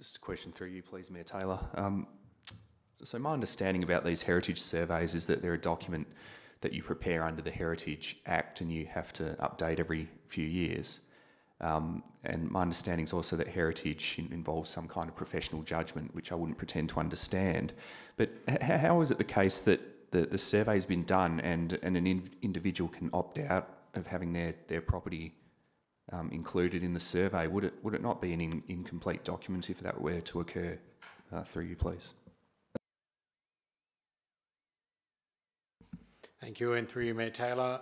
Just a question through you, please, Mayor Taylor. So my understanding about these heritage surveys is that they're a document that you prepare under the Heritage Act and you have to update every few years. And my understanding is also that heritage involves some kind of professional judgment, which I wouldn't pretend to understand. But how is it the case that the survey's been done and an individual can opt out of having their property included in the survey? Would it not be an incomplete document if that were to occur? Through you, please. Thank you, and through you, Mayor Taylor.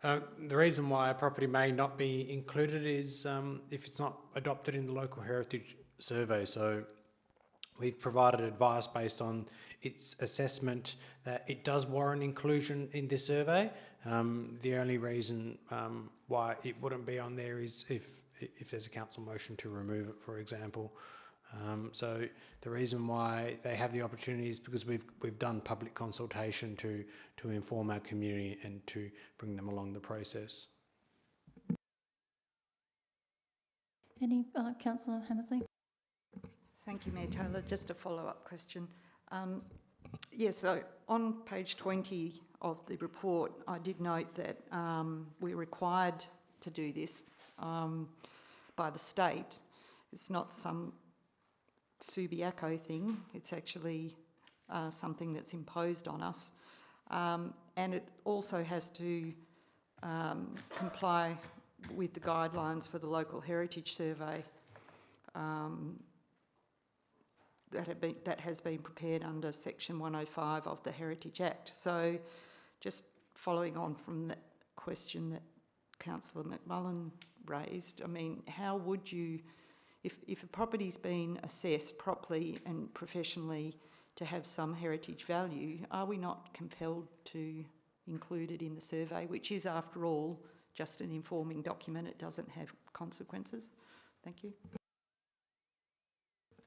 The reason why a property may not be included is if it's not adopted in the local heritage survey. So we've provided advice based on its assessment that it does warrant inclusion in this survey. The only reason why it wouldn't be on there is if there's a council motion to remove it, for example. So the reason why they have the opportunity is because we've done public consultation to inform our community and to bring them along the process. Any Councillor Hammersley? Thank you, Mayor Taylor. Just a follow-up question. Yes, so on page 20 of the report, I did note that we're required to do this by the state. It's not some Subiaco thing. It's actually something that's imposed on us. And it also has to comply with the guidelines for the local heritage survey that has been prepared under Section 105 of the Heritage Act. So just following on from that question that Councillor McMullen raised, I mean, how would you, if a property's been assessed properly and professionally to have some heritage value, are we not compelled to include it in the survey, which is, after all, just an informing document? It doesn't have consequences. Thank you.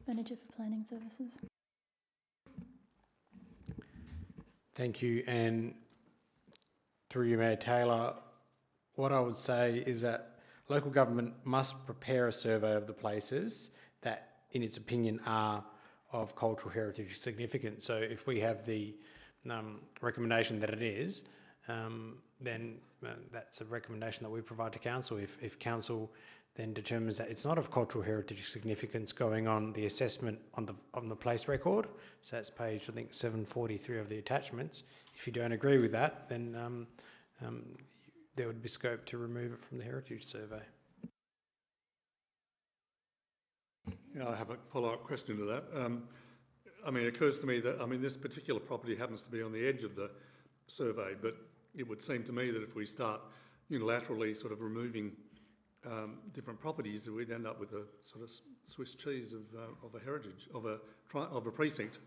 Manager for Planning Services. Thank you, and through you, Mayor Taylor, what I would say is that local government must prepare a survey of the places that, in its opinion, are of cultural heritage significance. So if we have the recommendation that it is, then that's a recommendation that we provide to council. If council then determines that it's not of cultural heritage significance, going on the assessment on the place record, so that's page, I think, 743 of the attachments. If you don't agree with that, then there would be scope to remove it from the heritage survey. Yeah, I have a follow-up question to that. I mean, it occurs to me that, I mean, this particular property happens to be on the edge of the survey, but it would seem to me that if we start unilaterally sort of removing different properties, we'd end up with a sort of Swiss cheese of a heritage, of a precinct,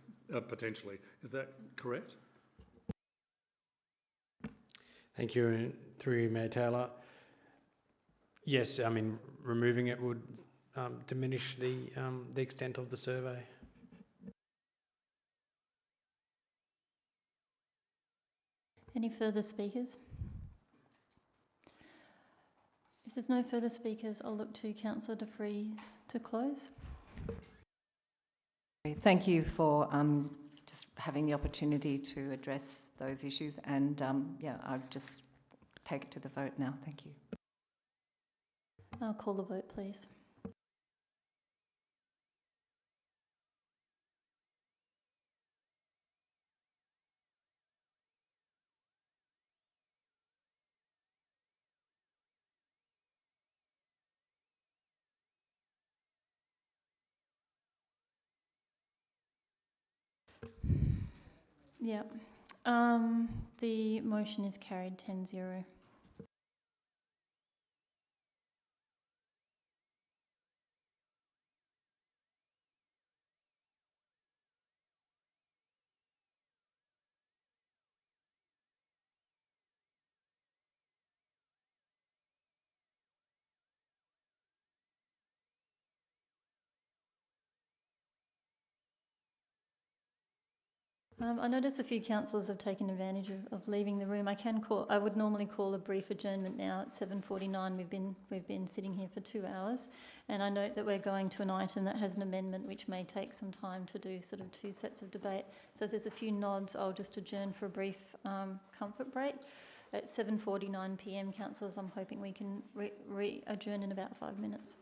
potentially. Is that correct? Thank you, and through you, Mayor Taylor. Yes, I mean, removing it would diminish the extent of the survey. Any further speakers? If there's no further speakers, I'll look to Councillor De Vries to close. Thank you for just having the opportunity to address those issues, and yeah, I'll just take it to the vote now. Thank you. I'll call the vote, please. Yeah. The motion is carried 10-0. I notice a few councillors have taken advantage of leaving the room. I would normally call a brief adjournment now at 7:49. We've been sitting here for 2 hours, and I note that we're going to an item that has an amendment which may take some time to do sort of 2 sets of debate. So if there's a few nods, I'll just adjourn for a brief comfort break. At 7:49 p.m, councillors, I'm hoping we can adjourn in about 5 minutes.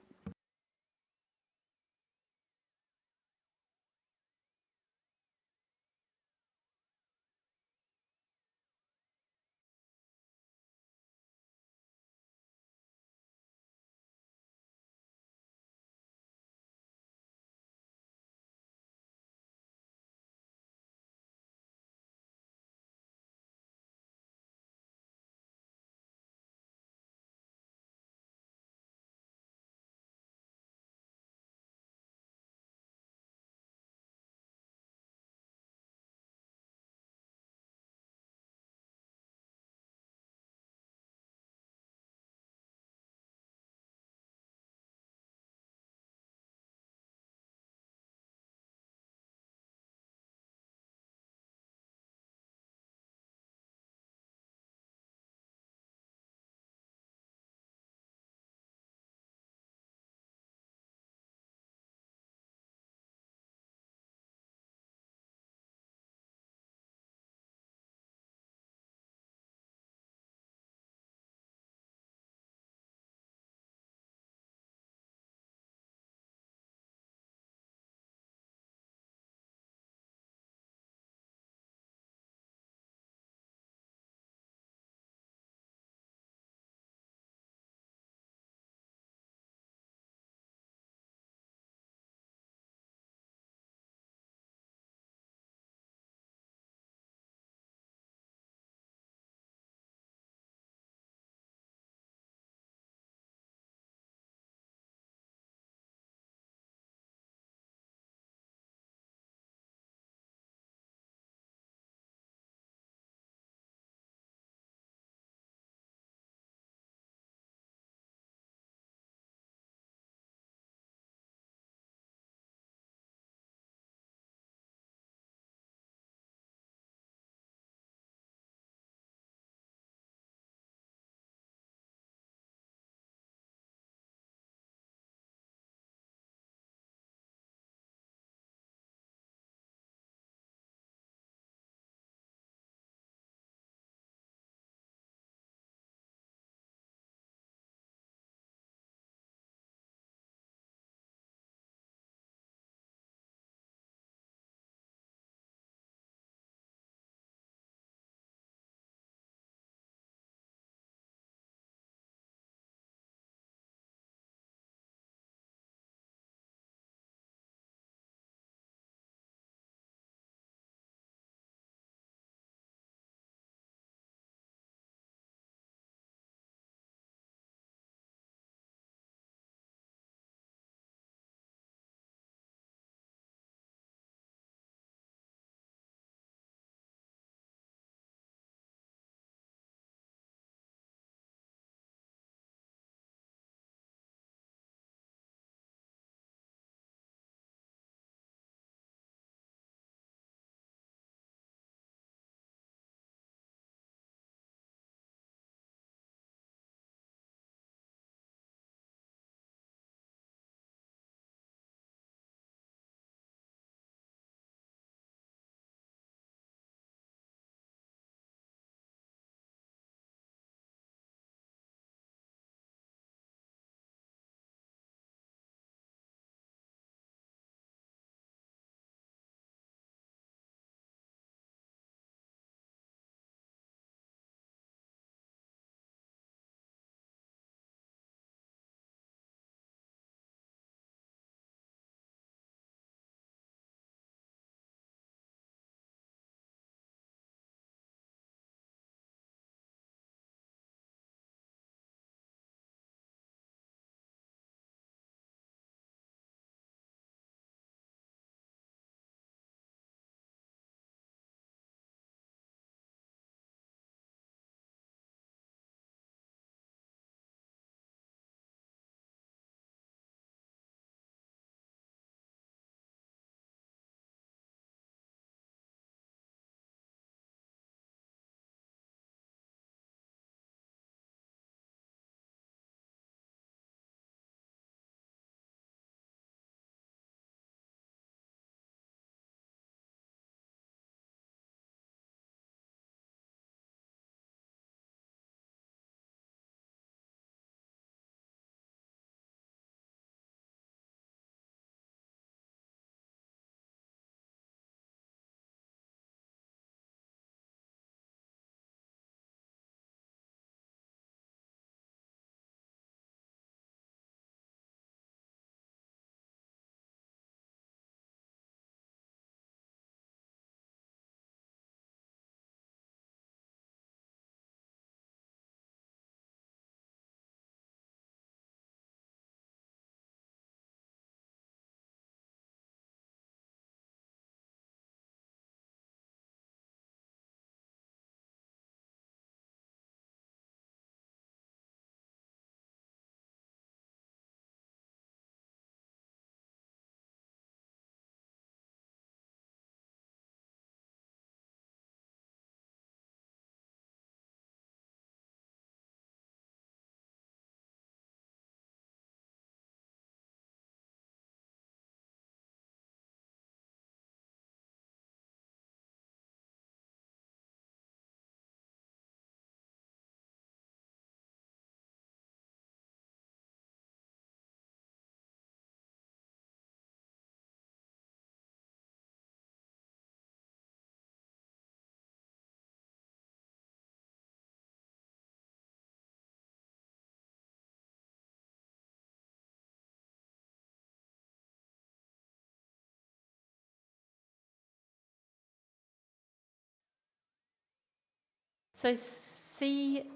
So C6,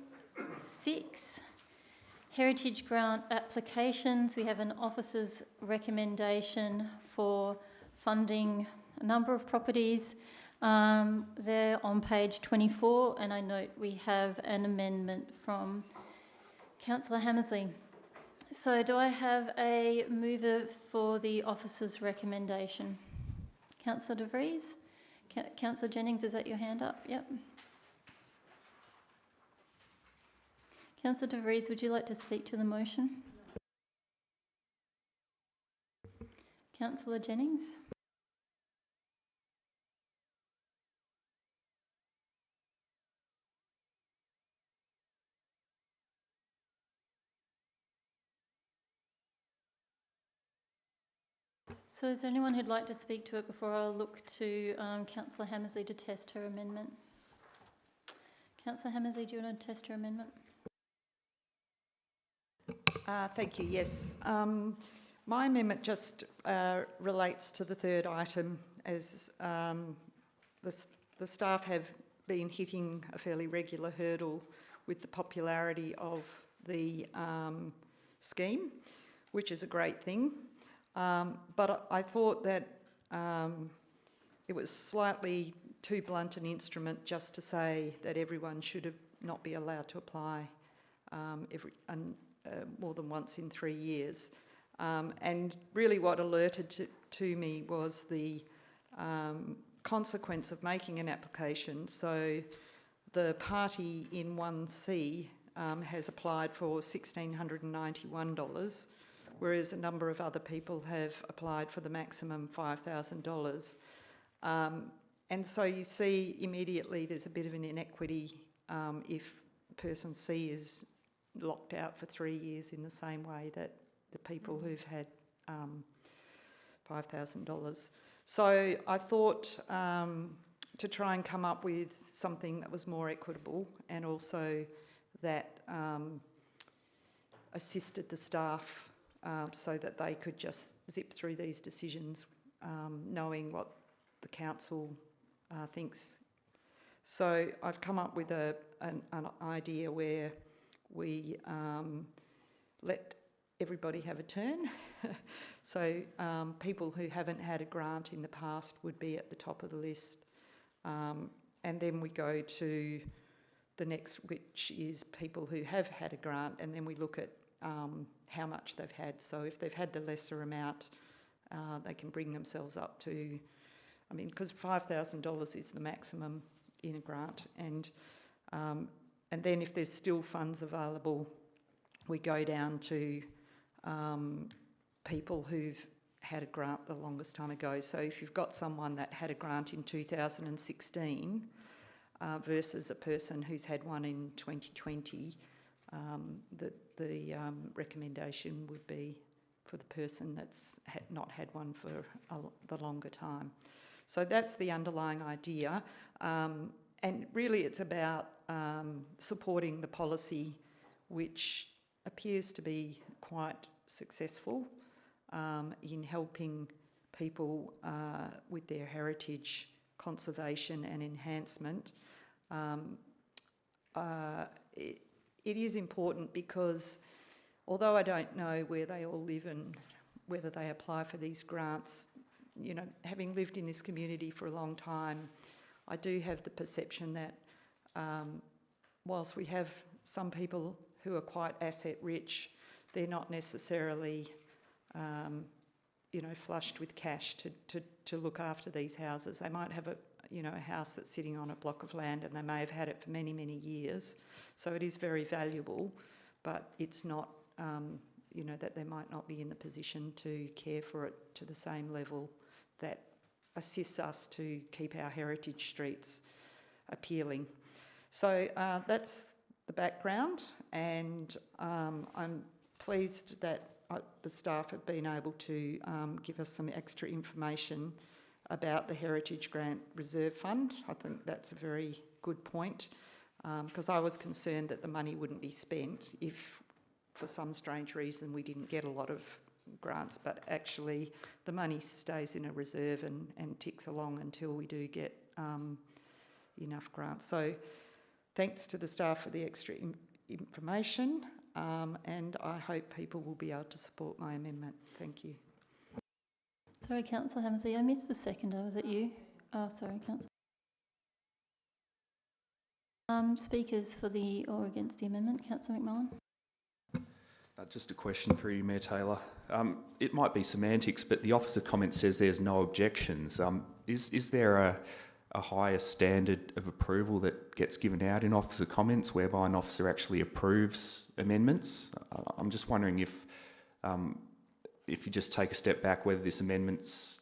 heritage grant applications. We have an officer's recommendation for funding a number of properties. They're on page 24, and I note we have an amendment from Councillor Hammersley. So do I have a mover for the officer's recommendation? Councillor De Vries? Councillor Jennings, is that your hand up? Yep. Councillor De Vries, would you like to speak to the motion? Councillor Jennings? So is there anyone who'd like to speak to it before I look to Councillor Hammersley to test her amendment? Councillor Hammersley, do you want to test your amendment? Thank you, yes. My amendment just relates to the third item, as the staff have been hitting a fairly regular hurdle with the popularity of the scheme, which is a great thing. But I thought that it was slightly too blunt an instrument just to say that everyone should not be allowed to apply more than once in 3 years. And really what alerted to me was the consequence of making an application. So the party in 1C has applied for $1,691, whereas a number of other people have applied for the maximum $5,000. And so you see immediately there's a bit of an inequity if person C is locked out for 3 years in the same way that the people who've had $5,000. So I thought to try and come up with something that was more equitable and also that assisted the staff so that they could just zip through these decisions knowing what the council thinks. So I've come up with an idea where we let everybody have a turn. So people who haven't had a grant in the past would be at the top of the list. And then we go to the next, which is people who have had a grant, and then we look at how much they've had. So if they've had the lesser amount, they can bring themselves up to, I mean, because $5,000 is the maximum in a grant. And then if there's still funds available, we go down to people who've had a grant the longest time ago. So if you've got someone that had a grant in 2016 versus a person who's had one in 2020, the recommendation would be for the person that's not had one for the longer time. So that's the underlying idea. And really it's about supporting the policy, which appears to be quite successful in helping people with their heritage conservation and enhancement. It is important because although I don't know where they all live and whether they apply for these grants, you know, having lived in this community for a long time, I do have the perception that whilst we have some people who are quite asset rich, they're not necessarily, you know, flushed with cash to look after these houses. They might have a house that's sitting on a block of land and they may have had it for many, many years. So it is very valuable, but it's not, that they might not be in the position to care for it to the same level that assists us to keep our heritage streets appealing. So that's the background, and I'm pleased that the staff have been able to give us some extra information about the Heritage Grant Reserve Fund. I think that's a very good point, because I was concerned that the money wouldn't be spent if, for some strange reason, we didn't get a lot of grants, but actually the money stays in a reserve and ticks along until we do get enough grants. So Thanks to the staff for the extra information, and I hope people will be able to support my amendment. Thank you. Sorry, Councillor Hammersley, I missed the seconder. Was it you? Oh, sorry, Councillor. Speakers for the or against the amendment, Councillor McMullen. Just a question for you, Mayor Taylor. It might be semantics, but the officer comment says there's no objections. Is there a higher standard of approval that gets given out in officer comments whereby an officer actually approves amendments? I'm just wondering if you just take a step back, whether this amendment's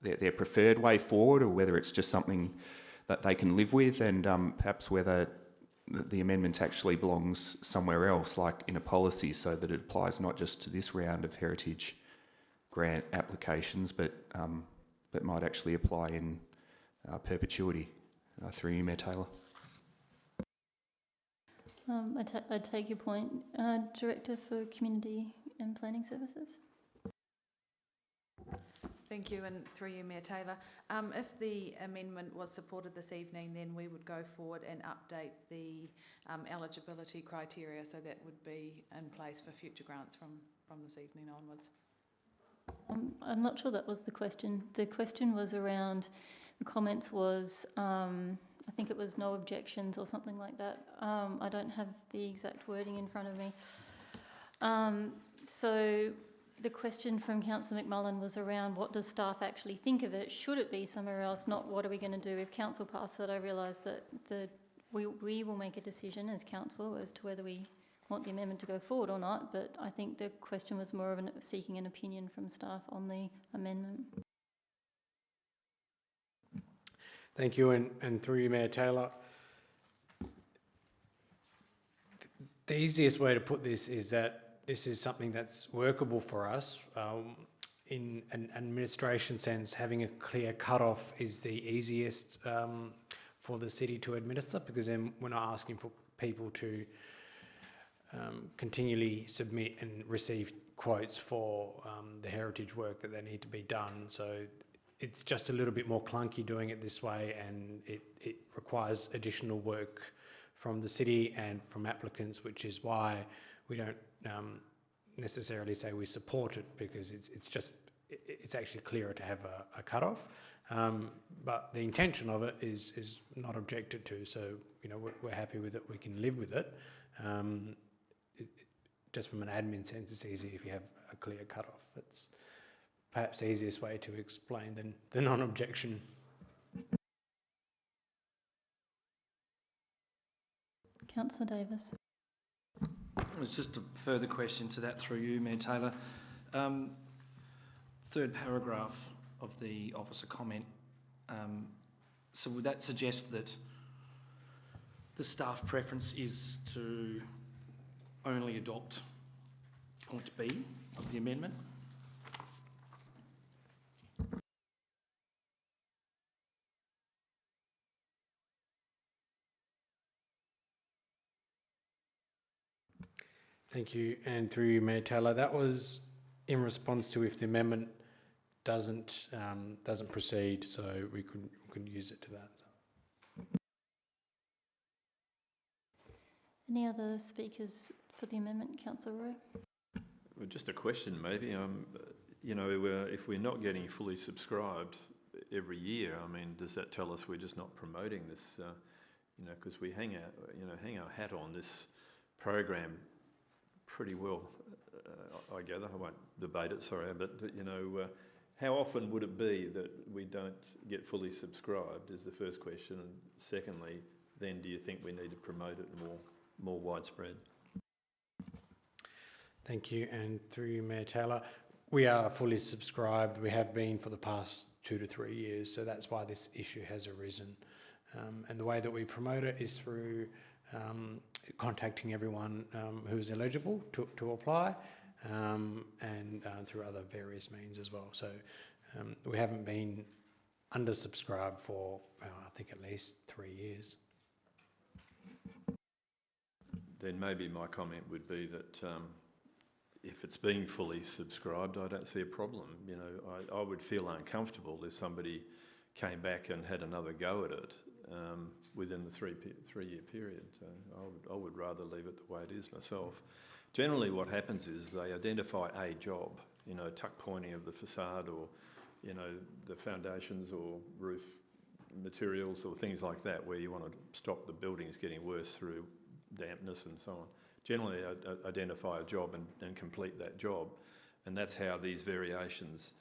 their preferred way forward or whether it's just something that they can live with, and perhaps whether the amendment actually belongs somewhere else, like in a policy, so that it applies not just to this round of heritage grant applications, but might actually apply in perpetuity. Through you, Mayor Taylor. I take your point. Director for Community and Planning Services. Thank you, and through you, Mayor Taylor. If the amendment was supported this evening, then we would go forward and update the eligibility criteria, so that would be in place for future grants from this evening onwards. I'm not sure that was the question. The question was around, the comments was, I think it was no objections or something like that. I don't have the exact wording in front of me. So the question from Councillor McMullen was around, what does staff actually think of it? Should it be somewhere else? Not what are we going to do if council passes it? I realise that we will make a decision as council as to whether we want the amendment to go forward or not, but I think the question was more of seeking an opinion from staff on the amendment. Thank you, and through you, Mayor Taylor. The easiest way to put this is that this is something that's workable for us. In an administration sense, having a clear cut-off is the easiest for the city to administer, because then we're not asking for people to continually submit and receive quotes for the heritage work that they need to be done. So it's just a little bit more clunky doing it this way, and it requires additional work from the city and from applicants, which is why we don't necessarily say we support it, because it's actually clearer to have a cut-off. But the intention of it is not objected to, so we're happy with it. We can live with it. Just from an admin sense, it's easy if you have a clear cut-off. It's perhaps the easiest way to explain the non-objection. Councillor Davis. It's just a further question to that through you, Mayor Taylor. Third paragraph of the officer comment. So would that suggest that the staff preference is to only adopt point B of the amendment? Thank you, and through you, Mayor Taylor. That was in response to if the amendment doesn't proceed, so we could use it to that. Any other speakers for the amendment, Councillor Roy? Well, just a question, maybe. If we're not getting fully subscribed every year, I mean, does that tell us we're just not promoting this? Because we hang our hat on this program pretty well, I gather. I won't debate it, sorry, but how often would it be that we don't get fully subscribed is the first question, and secondly, then do you think we need to promote it more widespread? Thank you, and through you, Mayor Taylor. We are fully subscribed. We have been for the past 2 to 3 years, so that's why this issue has arisen. And the way that we promote it is through contacting everyone who is eligible to apply, and through other various means as well. So we haven't been undersubscribed for, I think, at least 3 years. Then maybe my comment would be that if it's being fully subscribed, I don't see a problem. I would feel uncomfortable if somebody came back and had another go at it within the three-year period. So I would rather leave it the way it is myself. Generally what happens is they identify a job, you know, tuck pointing of the facade, or, you know, the foundations or roof materials or things like that, where you want to stop the buildings getting worse through dampness and so on. Generally identify a job and complete that job, and that's how these variations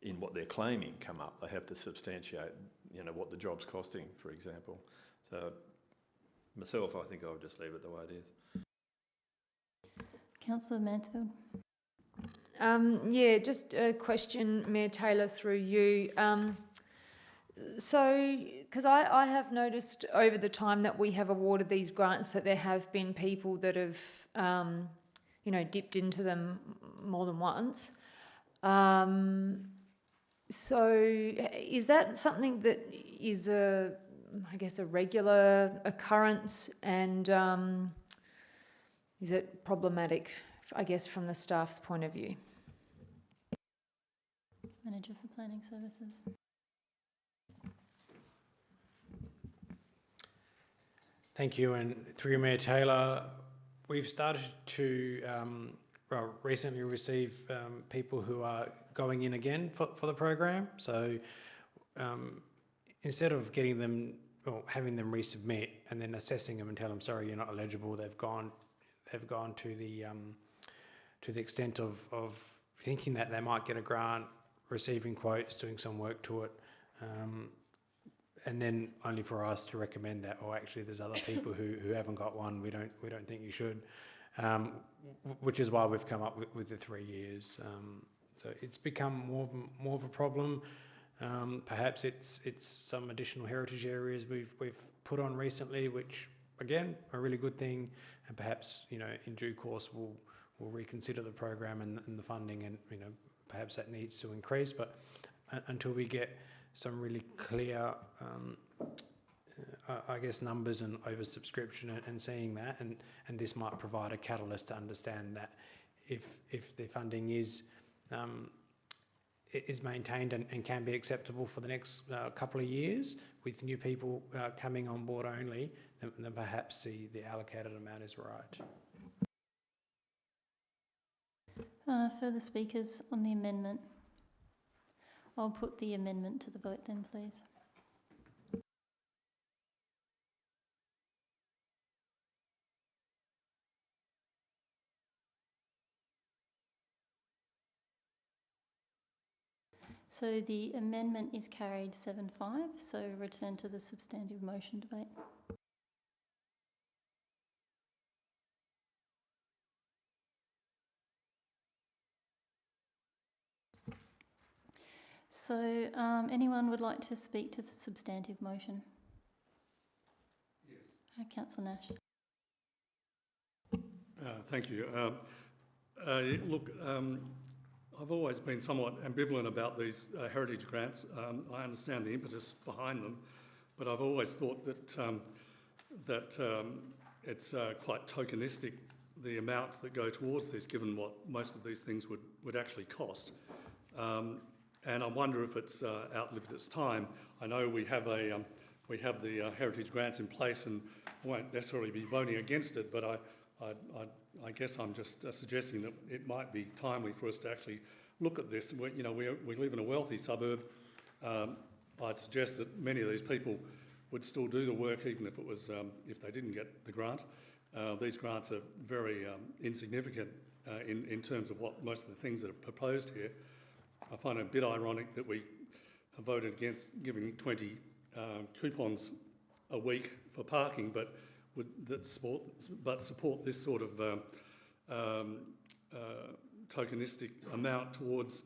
in what they're claiming come up. They have to substantiate, you know, what the job's costing, for example. So myself, I think I'll just leave it the way it is. Councillor Mansfield. Yeah, just a question, Mayor Taylor, through you. So, because I have noticed over the time that we have awarded these grants that there have been people that have, you know, dipped into them more than once. So, is that something that is a regular occurrence, and is it problematic, I guess, from the staff's point of view? Manager for Planning Services. Thank you, and through Mayor Taylor, we've started to recently receive people who are going in again for the program. So instead of getting them or having them resubmit and then assessing them and tell them, sorry, you're not eligible, they've gone to the extent of thinking that they might get a grant, receiving quotes, doing some work to it, and then only for us to recommend that, oh, actually there's other people who haven't got one, we don't think you should, which is why we've come up with the 3 years. So it's become more of a problem. Perhaps it's some additional heritage areas we've put on recently, which again a really good thing, and perhaps, you know, in due course we'll reconsider the program and the funding, and, you know, perhaps that needs to increase. But until we get some really clear, I guess, numbers and oversubscription and seeing that, and this might provide a catalyst to understand that if the funding is maintained and can be acceptable for the next couple of years, with new people coming on board only, then perhaps the allocated amount is right. Further speakers on the amendment? I'll put the amendment to the vote then, please. So the amendment is carried 7-5, so return to the substantive motion debate. So anyone would like to speak to the substantive motion? Yes. Councillor Nash. Thank you. Look, I've always been somewhat ambivalent about these heritage grants. I understand the impetus behind them, but I've always thought that it's quite tokenistic, the amounts that go towards this, given what most of these things would actually cost. And I wonder if it's outlived its time. I know we have the heritage grants in place, and I won't necessarily be voting against it, but I guess I'm just suggesting that it might be timely for us to actually look at this. We live in a wealthy suburb. I'd suggest that many of these people would still do the work even if it was if they didn't get the grant. These grants are very insignificant in terms of what most of the things that are proposed here. I find it a bit ironic that we have voted against giving 20 coupons a week for parking, but support this sort of tokenistic amount towards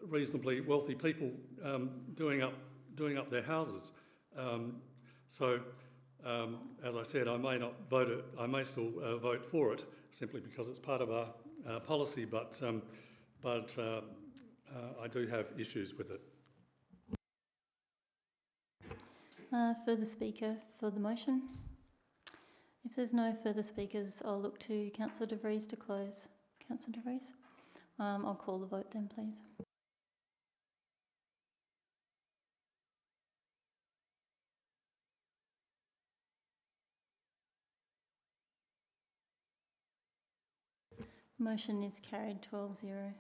reasonably wealthy people doing up their houses. As I said, I may not vote it. I may still vote for it simply because it's part of our policy, but I do have issues with it. Further speaker for the motion? If there's no further speakers, I'll look to Councillor De Vries to close. Councillor De Vries? I'll call the vote then, please. Motion is carried 12-0.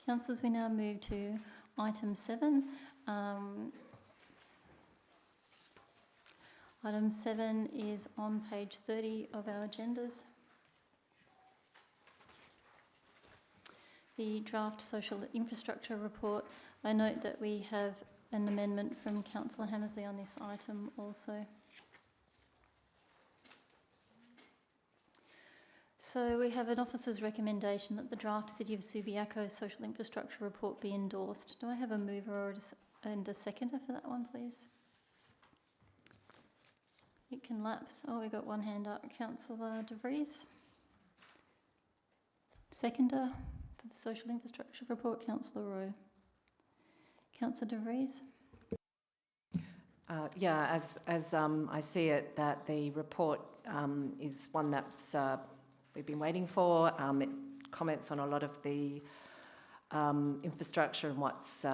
Councillors, we now move to item 7. Item 7 is on page 30 of our agendas. The draft social infrastructure report. I note that we have an amendment from Councillor Hammersley on this item also. So we have an officer's recommendation that the draft City of Subiaco social infrastructure report be endorsed. Do I have a mover or a seconder for that one, please? It can lapse. Oh, we've got one hand up. Councillor De Vries. Seconder for the social infrastructure report, Councillor Rowe. Councillor De Vries. As I see it, that the report is one that's we've been waiting for. It comments on a lot of the infrastructure and what's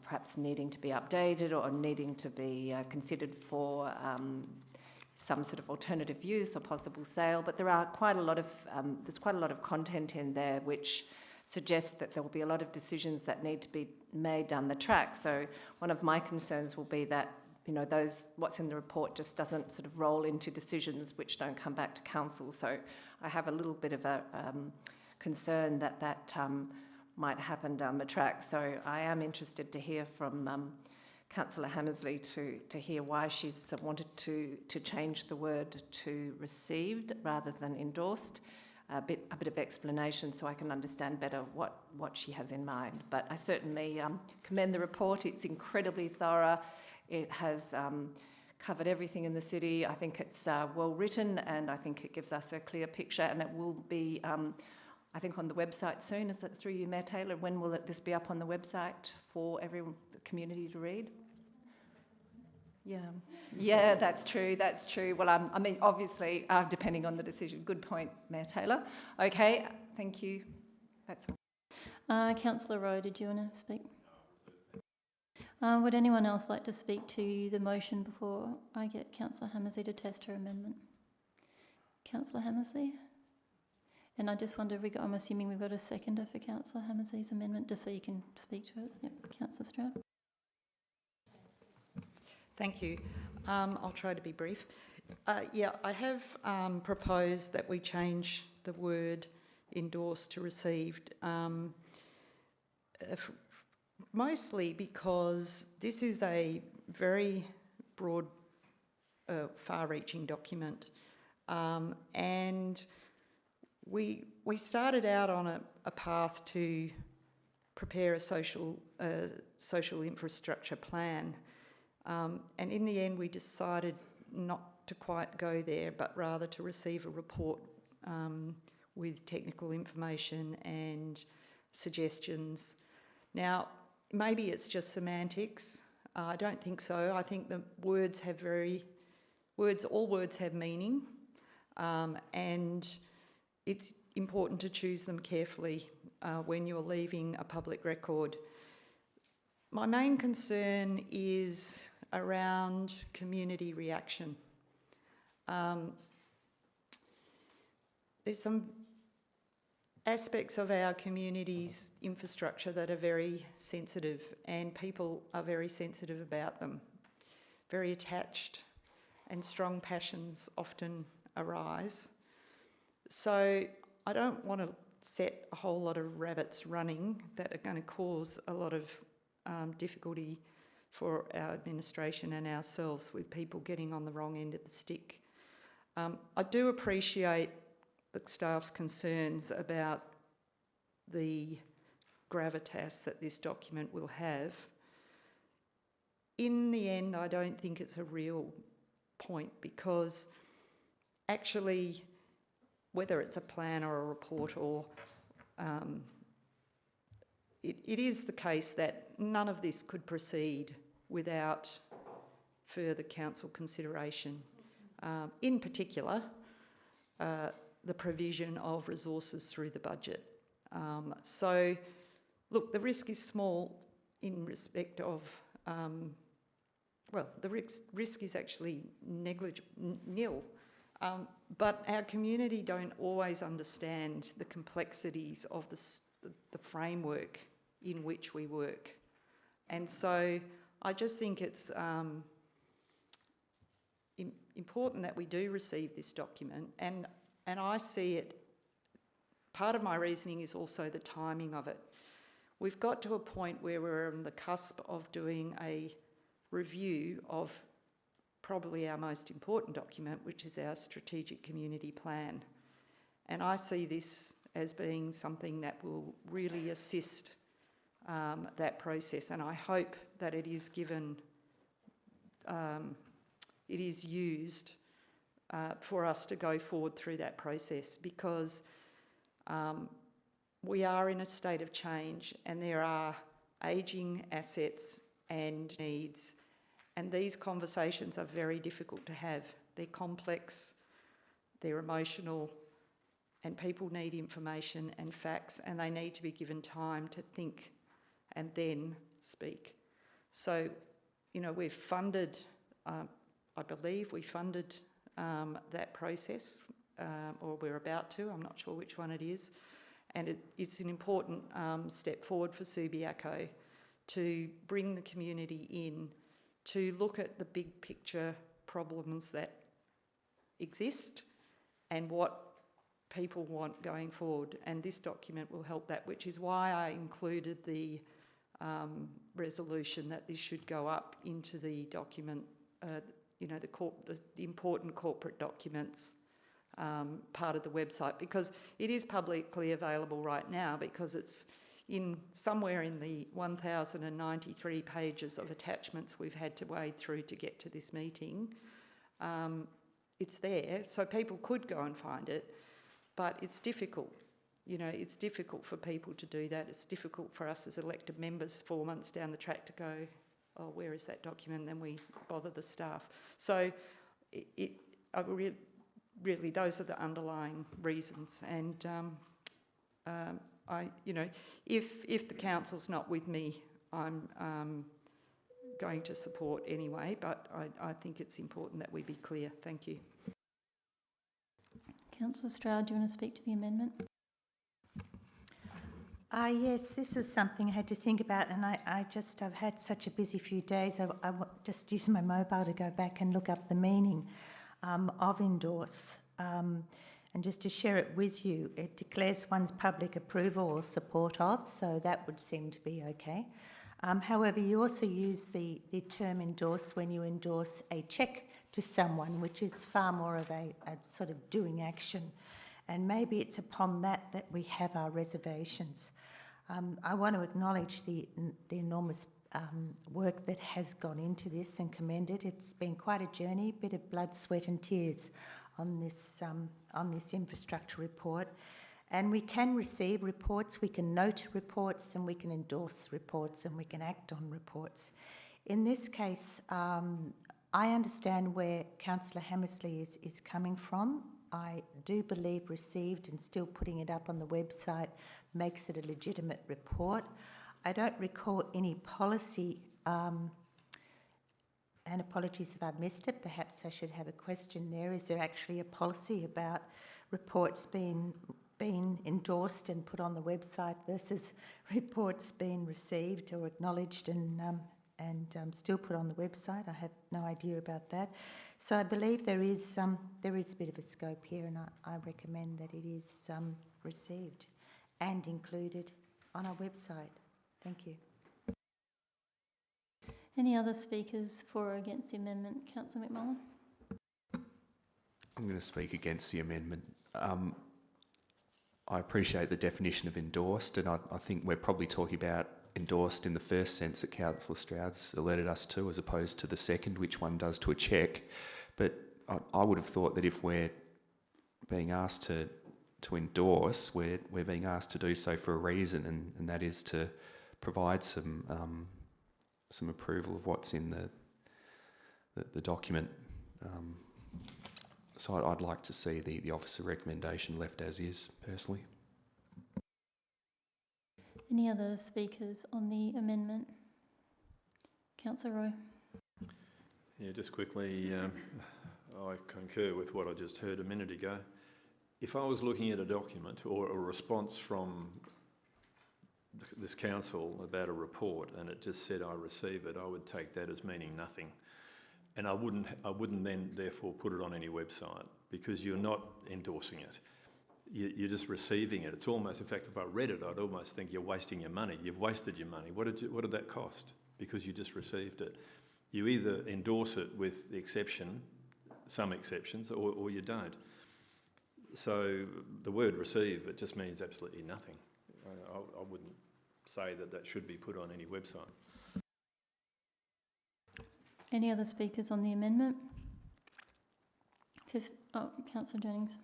perhaps needing to be updated or needing to be considered for some sort of alternative use or possible sale. But there are quite a lot of there's quite a lot of content in there which suggests that there will be a lot of decisions that need to be made down the track. So one of my concerns will be that what's in the report just doesn't sort of roll into decisions which don't come back to council. So I have a little bit of a concern that might happen down the track. So I am interested to hear from Councillor Hammersley to hear why she's wanted to change the word to received rather than endorsed. A bit of explanation so I can understand better what she has in mind. But I certainly commend the report. It's incredibly thorough. It has covered everything in the city. I think it's well written, and I think it gives us a clear picture, and it will be, I think, on the website soon. Is that through you, Mayor Taylor? When will this be up on the website for the community to read? Yeah, that's true. Well, I mean, obviously, depending on the decision. Good point, Mayor Taylor. Okay, thank you. That's all. Councillor Rowe, did you want to speak? Would anyone else like to speak to the motion before I get Councillor Hammersley to test her amendment? Councillor Hammersley? And I just wonder, I'm assuming we've got a seconder for Councillor Hammersley's amendment, just so you can speak to it. Yep, Councillor Stroud. Thank you. I'll try to be brief. I have proposed that we change the word endorsed to received, mostly because this is a very broad, far-reaching document, and we started out on a path to prepare a social infrastructure plan. And in the end, we decided not to quite go there, but rather to receive a report with technical information and suggestions. Now, maybe it's just semantics. I don't think so. I think the all words have meaning, and it's important to choose them carefully when you're leaving a public record. My main concern is around community reaction. There's some aspects of our community's infrastructure that are very sensitive, and people are very sensitive about them. Very attached, and strong passions often arise. So I don't want to set a whole lot of rabbits running that are going to cause a lot of difficulty for our administration and ourselves with people getting on the wrong end of the stick. I do appreciate the staff's concerns about the gravitas that this document will have. In the end, I don't think it's a real point, because actually, whether it's a plan or a report or it is the case that none of this could proceed without further council consideration. In particular, the provision of resources through the budget. So, look, the risk is small in respect of, well, the risk is actually nil. But our community don't always understand the complexities of the framework in which we work. And so I just think it's important that we do receive this document. And I see it, part of my reasoning is also the timing of it. We've got to a point where we're on the cusp of doing a review of probably our most important document, which is our strategic community plan. And I see this as being something that will really assist that process, and I hope that it is given, it is used for us to go forward through that process, because we are in a state of change and there are ageing assets and needs. And these conversations are very difficult to have. They're complex, they're emotional, and people need information and facts, and they need to be given time to think and then speak. So, you know, we've funded, I believe we funded that process, or we're about to, I'm not sure which one it is. And it's an important step forward for Subiaco to bring the community in, to look at the big picture problems that exist and what people want going forward. And this document will help that, which is why I included the resolution that this should go up into the document, you know, the important corporate documents part of the website, because it is publicly available right now, because it's in somewhere in the 1,093 pages of attachments we've had to wade through to get to this meeting. It's there, so people could go and find it, but it's difficult. You know, it's difficult for people to do that. It's difficult for us as elected members 4 months down the track to go, oh, where is that document? And then we bother the staff. So really, those are the underlying reasons. And you know, if the council's not with me, I'm going to support anyway, but I think it's important that we be clear. Thank you. Councillor Stroud, do you want to speak to the amendment? Yes, this is something I had to think about, and I've had such a busy few days. I just used my mobile to go back and look up the meaning of endorse. And just to share it with you, it declares one's public approval or support of, so that would seem to be okay. However, you also use the term endorse when you endorse a cheque to someone, which is far more of a sort of doing action. And maybe it's upon that we have our reservations. I want to acknowledge the enormous work that has gone into this and commend it. It's been quite a journey, a bit of blood, sweat and tears on this infrastructure report. And we can receive reports, we can note reports, and we can endorse reports, and we can act on reports. In this case, I understand where Councillor Hammersley is coming from. I do believe received and still putting it up on the website makes it a legitimate report. I don't recall any policy, and apologies if I've missed it, perhaps I should have a question there. Is there actually a policy about reports being endorsed and put on the website versus reports being received or acknowledged and still put on the website? I have no idea about that. So I believe there is a bit of a scope here, and I recommend that it is received and included on our website. Thank you. Any other speakers for or against the amendment? Councillor McMullen? I'm going to speak against the amendment. I appreciate the definition of endorsed, and I think we're probably talking about endorsed in the first sense that Councillor Stroud's alerted us to, as opposed to the second, which one does to a cheque. But I would have thought that if we're being asked to endorse, we're being asked to do so for a reason, and that is to provide some approval of what's in the document. So I'd like to see the officer recommendation left as is, personally. Any other speakers on the amendment? Councillor Roy. Yeah, just quickly, I concur with what I just heard a minute ago. If I was looking at a document or a response from this council about a report and it just said I receive it, I would take that as meaning nothing. And I wouldn't then therefore put it on any website, because you're not endorsing it. You're just receiving it. It's almost, in fact, if I read it, I'd almost think you're wasting your money. You've wasted your money. What did that cost? Because you just received it. You either endorse it with the exception, some exceptions, or you don't. So the word receive, it just means absolutely nothing. I wouldn't say that should be put on any website. Any other speakers on the amendment? Councillor Jennings.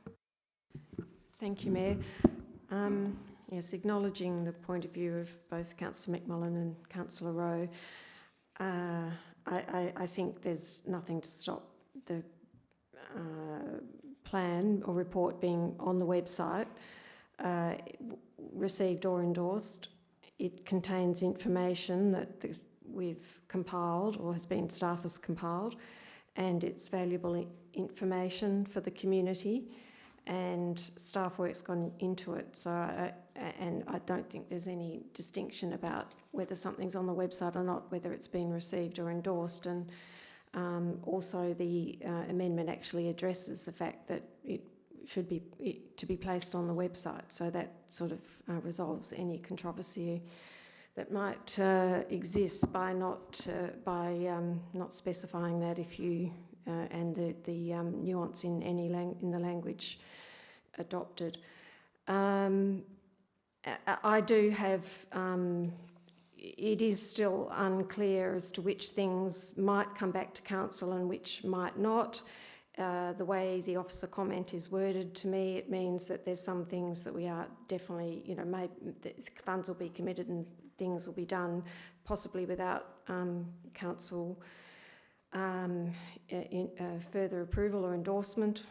Thank you, Mayor. Yes, acknowledging the point of view of both Councillor McMullen and Councillor Rowe, I think there's nothing to stop the plan or report being on the website, received or endorsed. It contains information that we've compiled or staff has compiled, and it's valuable information for the community, and staff work's gone into it. So, and I don't think there's any distinction about whether something's on the website or not, whether it's been received or endorsed. And also the amendment actually addresses the fact that it should be to be placed on the website. So that sort of resolves any controversy that might exist by not specifying that if you and the nuance in in the language adopted. I do have. It is still unclear as to which things might come back to council and which might not. The way the officer comment is worded, to me, it means that there's some things that we are definitely, funds will be committed and things will be done, possibly without council further approval or endorsement.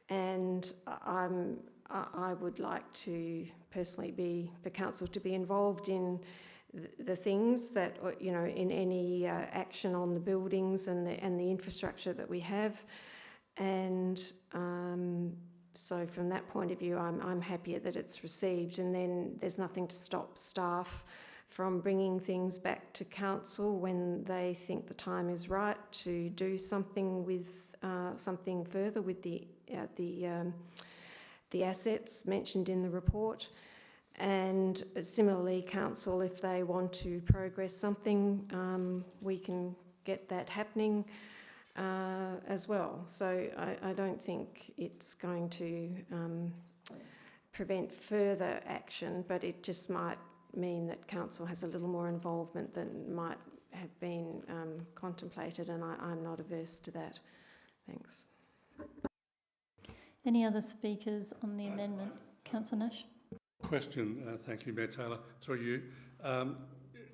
And I would like to personally for council to be involved in the things that, in any action on the buildings and the infrastructure that we have. And so from that point of view, I'm happier that it's received, and then there's nothing to stop staff from bringing things back to council when they think the time is right to do something with something further with the assets mentioned in the report. And similarly, council, if they want to progress something, we can get that happening as well. So I don't think it's going to prevent further action, but it just might mean that council has a little more involvement than might have been contemplated, and I'm not averse to that. Thanks. Any other speakers on the amendment? Councillor Nash. Question, thank you, Mayor Taylor, through you.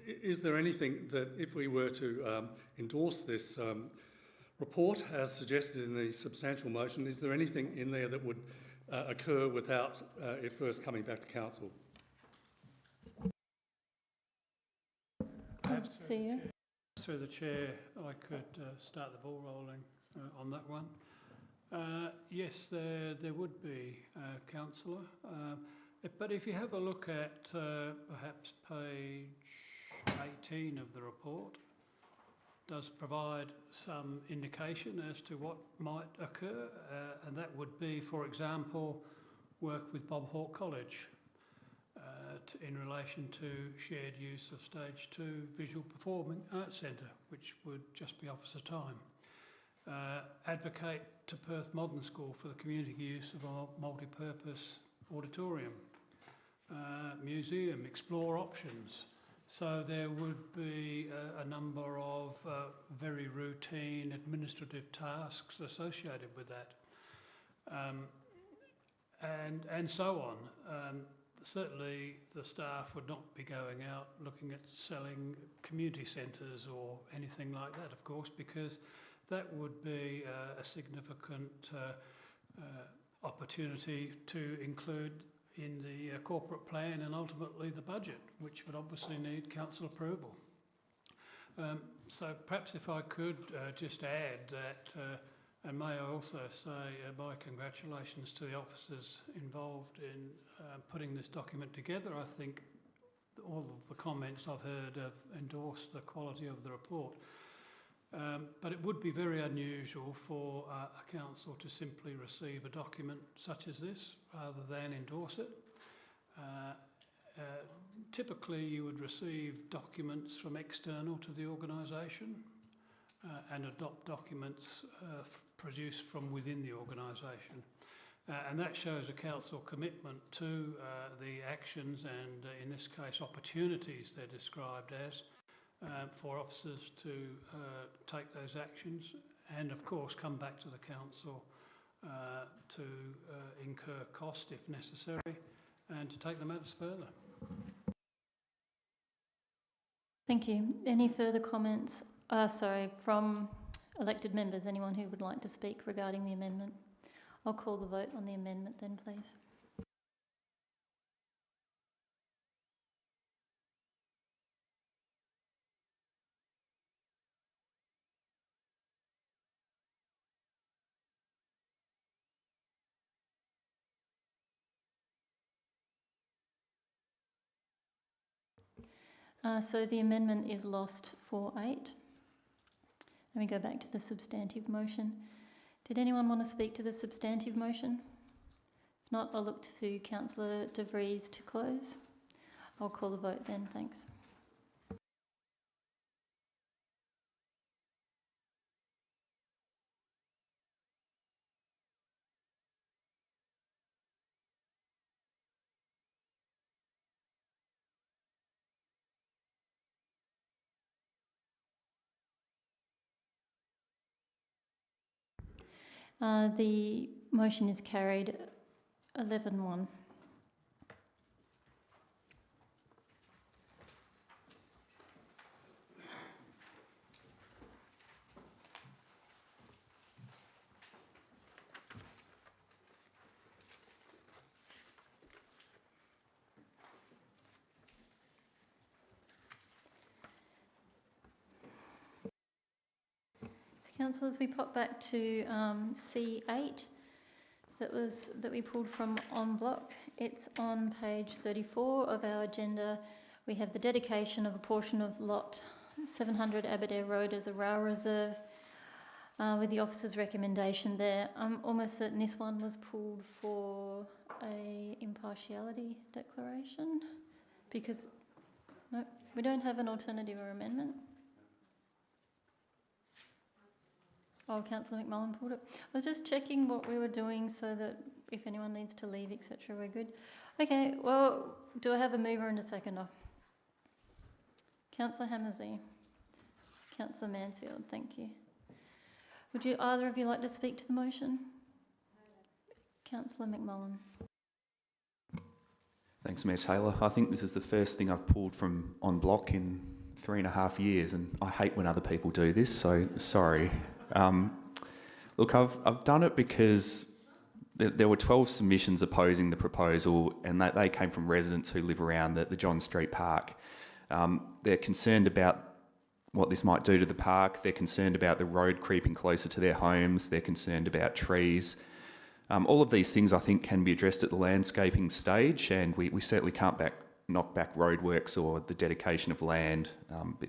Is there anything that, if we were to endorse this report as suggested in the substantial motion, is there anything in there that would occur without it first coming back to council? Perhaps CEO. through the chair, I could start the ball rolling on that one. Yes, there would be, councillor. But if you have a look at perhaps page 18 of the report, does provide some indication as to what might occur, and that would be, for example, work with Bob Hawke College in relation to shared use of Stage 2 Visual Performing Arts Centre, which would just be officer time. Advocate to Perth Modern School for the community use of a multi-purpose auditorium. Museum, explore options. So there would be a number of very routine administrative tasks associated with that, and so on. Certainly the staff would not be going out looking at selling community centres or anything like that, of course, because that would be a significant opportunity to include in the corporate plan and ultimately the budget, which would obviously need council approval. So perhaps if I could just add that, and may I also say my congratulations to the officers involved in putting this document together. I think all of the comments I've heard have endorsed the quality of the report. But it would be very unusual for a council to simply receive a document such as this rather than endorse it. Typically you would receive documents from external to the organisation and adopt documents produced from within the organisation. And that shows a council commitment to the actions and, in this case, opportunities they're described as for officers to take those actions and, of course, come back to the council to incur cost if necessary and to take the matters further. Thank you. Any further comments? From elected members, anyone who would like to speak regarding the amendment? I'll call the vote on the amendment then, please. So the amendment is lost 4-8. Let me go back to the substantive motion. Did anyone want to speak to the substantive motion? If not, I'll look to Councillor De Vries to close. I'll call the vote then, thanks. The motion is carried 11-1. Councillors, we pop back to C8 that we pulled from en bloc. It's on page 34 of our agenda. We have the dedication of a portion of lot 700 Aberdare Road as a rail reserve with the officer's recommendation there. I'm almost certain this one was pulled for a impartiality declaration because no, we don't have an alternative or amendment. Oh, Councillor McMullen pulled it. I was just checking what we were doing so that if anyone needs to leave, etc., we're good. Okay, well, do I have a mover and a seconder? Councillor Hammersey. Councillor Mansfield, thank you. Would you either of you like to speak to the motion? Councillor McMullen. Thanks, Mayor Taylor. I think this is the first thing I've pulled from en bloc in 3.5 years, and I hate when other people do this, so sorry. Look, I've done it because there were 12 submissions opposing the proposal, and they came from residents who live around the John Street Park. They're concerned about what this might do to the park. They're concerned about the road creeping closer to their homes. They're concerned about trees. All of these things, I think, can be addressed at the landscaping stage, and we certainly can't knock back roadworks or the dedication of land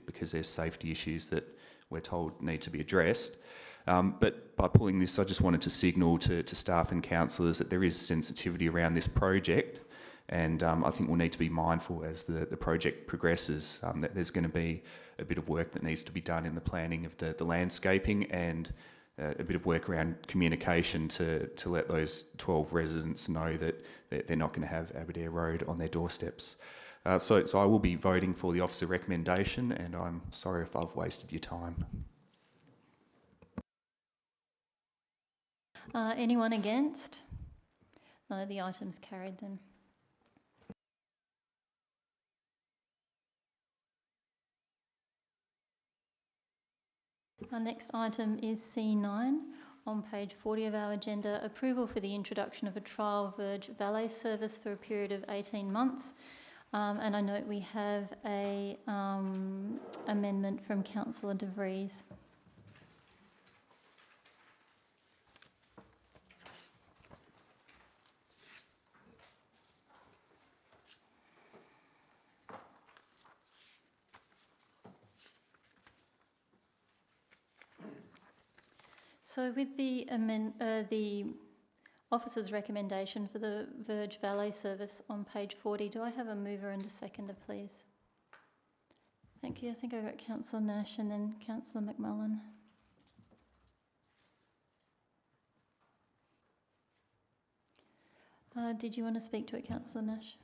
because there's safety issues that we're told need to be addressed. But by pulling this, I just wanted to signal to staff and councillors that there is sensitivity around this project, and I think we'll need to be mindful as the project progresses that there's going to be a bit of work that needs to be done in the planning of the landscaping and a bit of work around communication to let those 12 residents know that they're not going to have Aberdare Road on their doorsteps. So I will be voting for the officer recommendation, and I'm sorry if I've wasted your time. Anyone against? No, the item's carried then. Our next item is C9 on page 40 of our agenda, approval for the introduction of a trial verge valet service for a period of 18 months. And I note we have a amendment from Councillor De Vries. So with the officer's recommendation for the Verge Valet service on page 40, do I have a mover and a seconder, please? Thank you. I think I got Councillor Nash and then Councillor McMullen. Did you want to speak to it, Councillor Nash?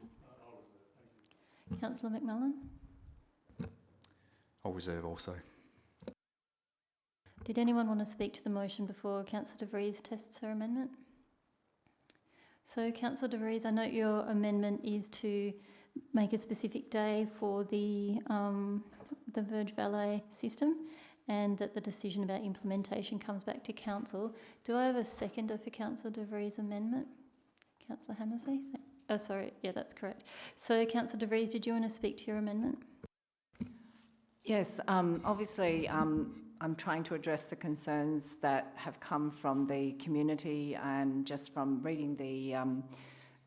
Councillor McMullen? I'll reserve also. Did anyone want to speak to the motion before Councillor De Vries tests her amendment? So, Councillor De Vries, I note your amendment is to make a specific day for the Verge Valet system, and that the decision about implementation comes back to Council. Do I have a seconder for Councillor De Vries' amendment? Councillor Hammersley? Oh, sorry. Yeah, that's correct. So, Councillor De Vries, did you want to speak to your amendment? Yes, obviously I'm trying to address the concerns that have come from the community, and just from reading the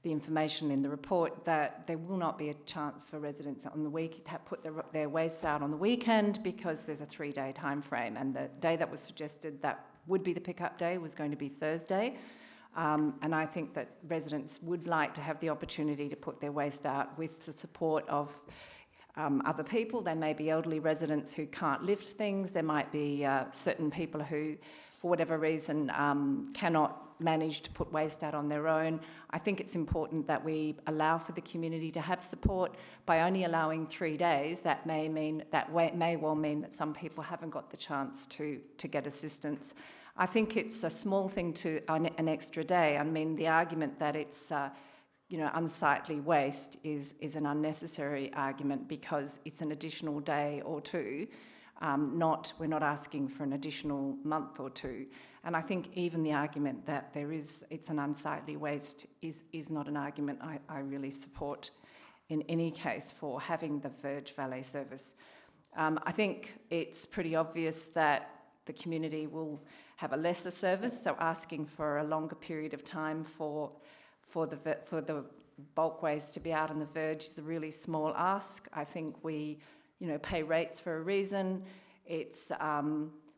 information in the report, that there will not be a chance for residents on the week to put their waste out on the weekend because there's a 3-day time frame, and the day that was suggested that would be the pickup day was going to be Thursday. And I think that residents would like to have the opportunity to put their waste out with the support of other people. There may be elderly residents who can't lift things. There might be certain people who, for whatever reason, cannot manage to put waste out on their own. I think it's important that we allow for the community to have support. By only allowing 3 days, that may well mean that some people haven't got the chance to get assistance. I think it's a small thing to an extra day. I mean, the argument that it's unsightly waste is an unnecessary argument, because it's an additional day or two. We're not asking for an additional month or two. And I think even the argument that it's an unsightly waste is not an argument I really support in any case for having the Verge Valet service. I think it's pretty obvious that the community will have a lesser service, so asking for a longer period of time for the bulk waste to be out on the verge is a really small ask. I think we, pay rates for a reason. It's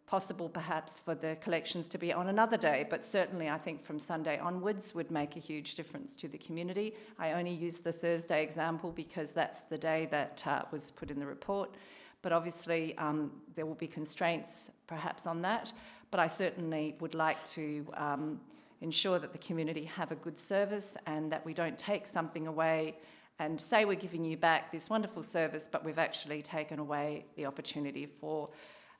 possible perhaps for the collections to be on another day, but certainly I think from Sunday onwards would make a huge difference to the community. I only use the Thursday example because that's the day that was put in the report, but obviously there will be constraints perhaps on that, but I certainly would like to ensure that the community have a good service, and that we don't take something away and say we're giving you back this wonderful service, but we've actually taken away the opportunity for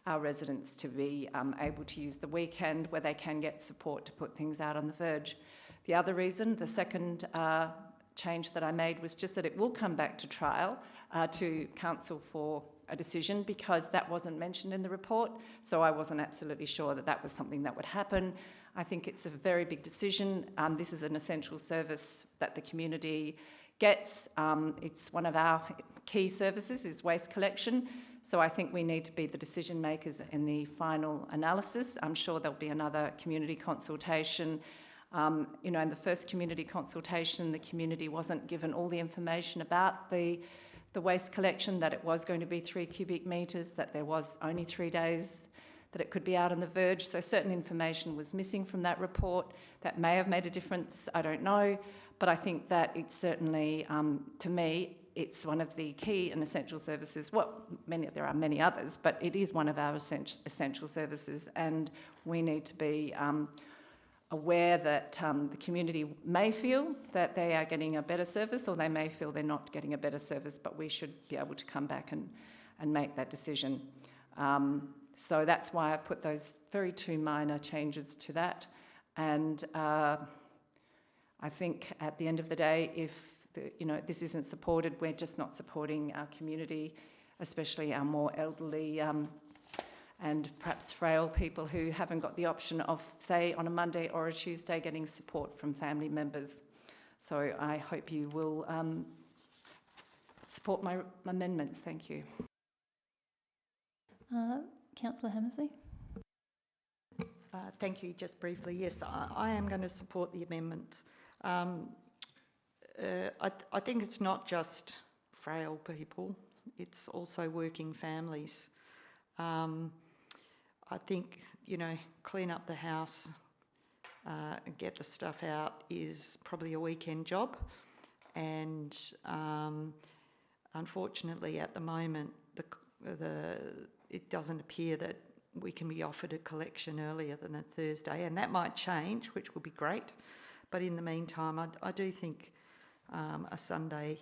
our residents to be able to use the weekend where they can get support to put things out on the verge. The other reason, the second change that I made, was just that it will come back to trial, to council for a decision, because that wasn't mentioned in the report, so I wasn't absolutely sure that that was something that would happen. I think it's a very big decision. This is an essential service that the community gets. It's one of our key services, is waste collection. So I think we need to be the decision makers in the final analysis. I'm sure there'll be another community consultation. In the first community consultation, the community wasn't given all the information about the waste collection, that it was going to be 3 cubic metres, that there was only 3 days that it could be out on the verge. So certain information was missing from that report. That may have made a difference, I don't know. But I think that it's certainly, to me, it's one of the key and essential services. Well, there are many others, but it is one of our essential services, and we need to be aware that the community may feel that they are getting a better service, or they may feel they're not getting a better service, but we should be able to come back and make that decision. So that's why I put those very 2 minor changes to that. And I think at the end of the day, if this isn't supported, we're just not supporting our community, especially our more elderly and perhaps frail people who haven't got the option of, say, on a Monday or a Tuesday, getting support from family members. So I hope you will support my amendments. Thank you. Councillor Hammersley? Thank you. Just briefly, yes, I am going to support the amendments. I think it's not just frail people, it's also working families. I think, you know, clean up the house and get the stuff out is probably a weekend job. And unfortunately, at the moment, it doesn't appear that we can be offered a collection earlier than a Thursday, and that might change, which will be great. But in the meantime, I do think a Sunday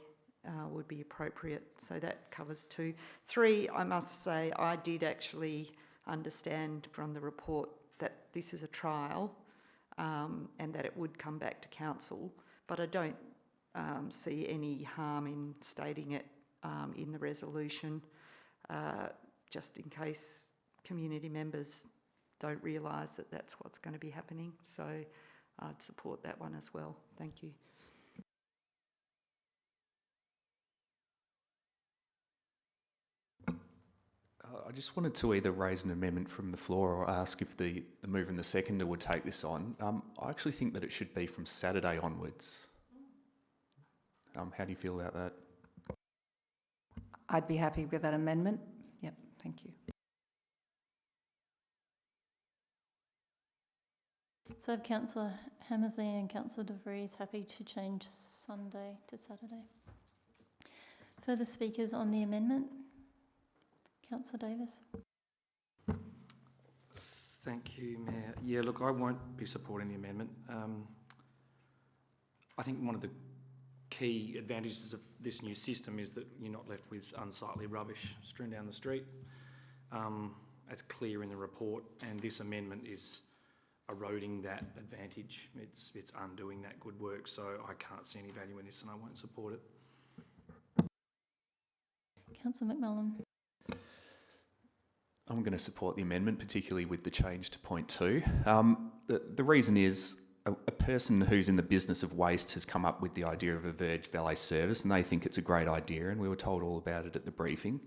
would be appropriate. So that covers 2. 3, I must say, I did actually understand from the report that this is a trial and that it would come back to council, but I don't see any harm in stating it in the resolution, just in case community members don't realise that that's what's going to be happening. So I'd support that one as well. Thank you. I just wanted to either raise an amendment from the floor or ask if the mover and the seconder would take this on. I actually think that it should be from Saturday onwards. How do you feel about that? I'd be happy with that amendment. Yep, thank you. So have Councillor Hammersley and Councillor De Vries happy to change Sunday to Saturday? Further speakers on the amendment? Councillor Davis. Thank you, Mayor. Yeah, look, I won't be supporting the amendment. I think one of the key advantages of this new system is that you're not left with unsightly rubbish strewn down the street. It's clear in the report, and this amendment is eroding that advantage. It's undoing that good work, so I can't see any value in this and I won't support it. Councillor McMullen. I'm going to support the amendment, particularly with the change to point 2. The reason is a person who's in the business of waste has come up with the idea of a Verge valet service, and they think it's a great idea, and we were told all about it at the briefing,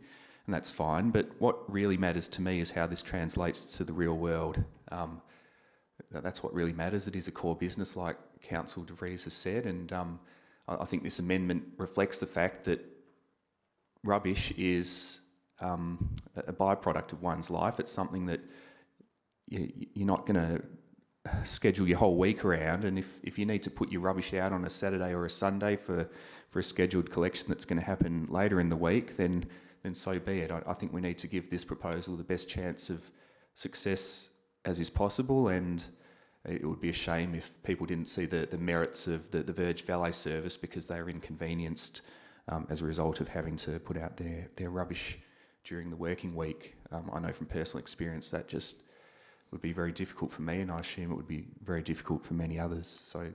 and that's fine. But what really matters to me is how this translates to the real world. That's what really matters. It is a core business, like Councillor De Vries has said, and I think this amendment reflects the fact that rubbish is a byproduct of one's life. It's something that you're not going to schedule your whole week around, and if you need to put your rubbish out on a Saturday or a Sunday for a scheduled collection that's going to happen later in the week, then so be it. I think we need to give this proposal the best chance of success as is possible, and it would be a shame if people didn't see the merits of the Verge valet service because they were inconvenienced as a result of having to put out their rubbish during the working week. I know from personal experience that just would be very difficult for me, and I assume it would be very difficult for many others. So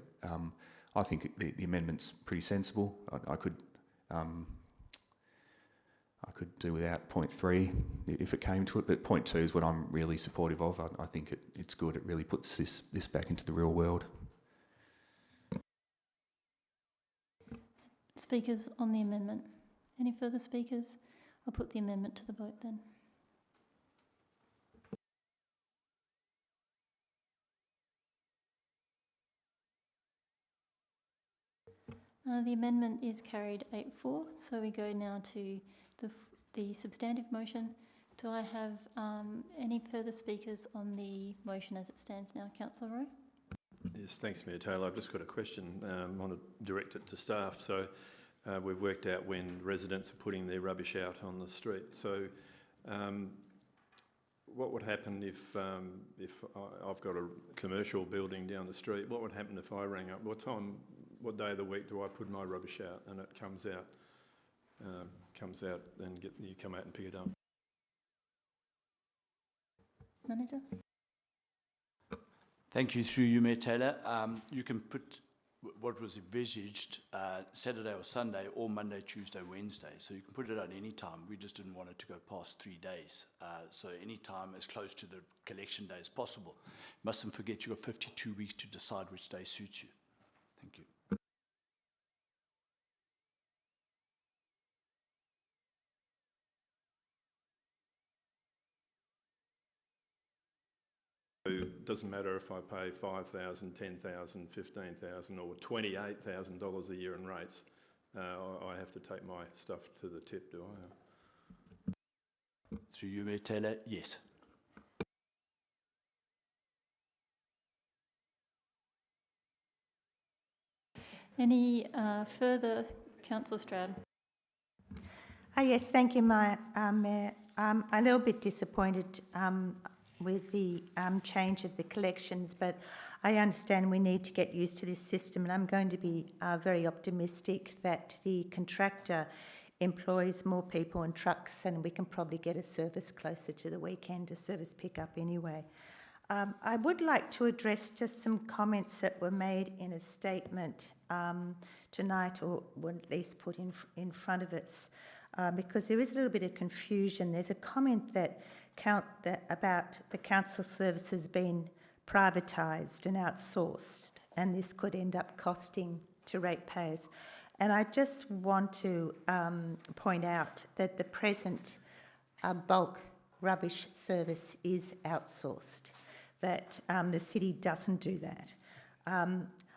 I think the amendment's pretty sensible. I could do without point 3 if it came to it, but point 2 is what I'm really supportive of. I think it's good. It really puts this back into the real world. Speakers on the amendment. Any further speakers? I'll put the amendment to the vote then. The amendment is carried 8-4, so we go now to the substantive motion. Do I have any further speakers on the motion as it stands now? Councillor Rowe? Yes, thanks, Mayor Taylor. I've just got a question. I want to direct it to staff. So we've worked out when residents are putting their rubbish out on the street. So what would happen if I've got a commercial building down the street? What would happen if I rang up? What day of the week do I put my rubbish out and it comes out and you come out and pick it up? Manager? Thank you, through you, Mayor Taylor. You can put what was envisaged Saturday or Sunday or Monday, Tuesday, Wednesday. So you can put it out any time. We just didn't want it to go past 3 days. So any time as close to the collection day as possible. Mustn't forget you've got 52 weeks to decide which day suits you. Thank you. it doesn't matter if I pay $5,000, $10,000, $15,000 or $28,000 a year in rates. I have to take my stuff to the tip, do I? Through you, Mayor Taylor, yes. Any further, Councillor Stroud? Yes, thank you, Mayor. I'm a little bit disappointed with the change of the collections, but I understand we need to get used to this system, and I'm going to be very optimistic that the contractor employs more people and trucks, and we can probably get a service closer to the weekend, a service pickup anyway. I would like to address just some comments that were made in a statement tonight, or were at least put in front of us, because there is a little bit of confusion. There's a comment that about the council services being privatised and outsourced, and this could end up costing to ratepayers. And I just want to point out that the present bulk rubbish service is outsourced, that the city doesn't do that.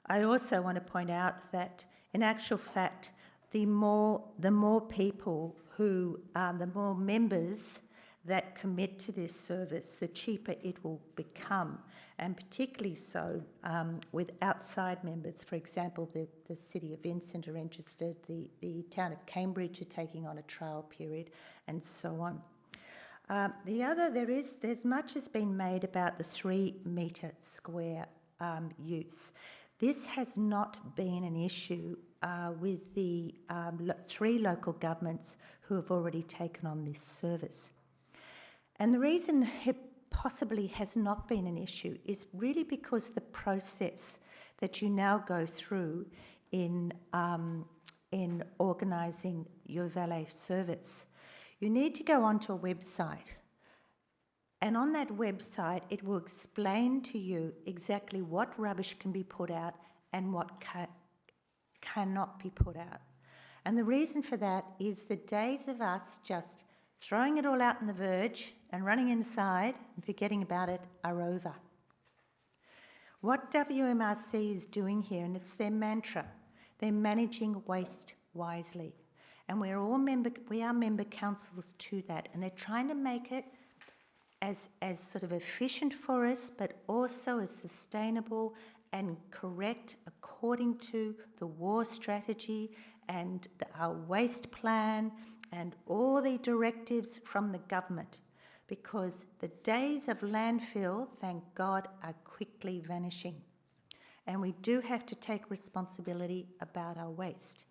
I also want to point out that in actual fact, the more people who, the more members that commit to this service, the cheaper it will become, and particularly so with outside members. For example, the City of Vincent are interested, the town of Cambridge are taking on a trial period, and so on. There's much has been made about the 3 metre square use. This has not been an issue with the 3 local governments who have already taken on this service. And the reason it possibly has not been an issue is really because the process that you now go through in organising your valet service. You need to go onto a website, and on that website it will explain to you exactly what rubbish can be put out and what cannot be put out. And the reason for that is the days of us just throwing it all out in the verge and running inside and forgetting about it are over. What WMRC is doing here, and it's their mantra, they're managing waste wisely. And we are member councils to that, and they're trying to make it as sort of efficient for us, but also as sustainable and correct according to the war strategy and our waste plan and all the directives from the government, because the days of landfill, thank God, are quickly vanishing. And we do have to take responsibility about our waste.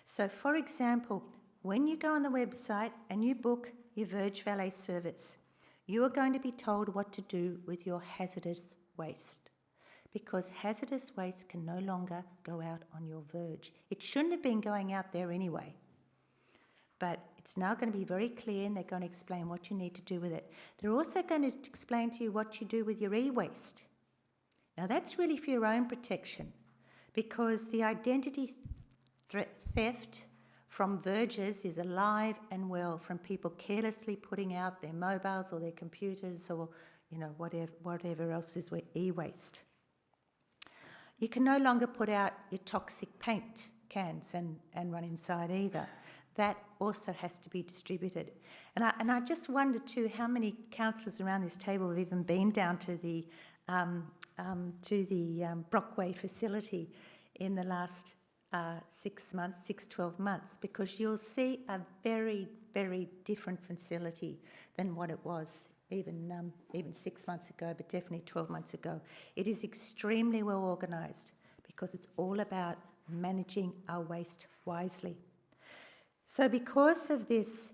So, for example, when you go on the website and you book your Verge Valet service, you are going to be told what to do with your hazardous waste, because hazardous waste can no longer go out on your verge. It shouldn't have been going out there anyway, but it's now going to be very clear, and they're going to explain what you need to do with it. They're also going to explain to you what you do with your e-waste. Now, that's really for your own protection, because the identity theft from verges is alive and well from people carelessly putting out their mobiles or their computers or, whatever else is e-waste. You can no longer put out your toxic paint cans and run inside either. That also has to be distributed. And I just wonder too how many councillors around this table have even been down to the Brockway facility in the last 12 months, because you'll see a very, very different facility than what it was even 6 months ago, but definitely 12 months ago. It is extremely well organised because it's all about managing our waste wisely. So because of this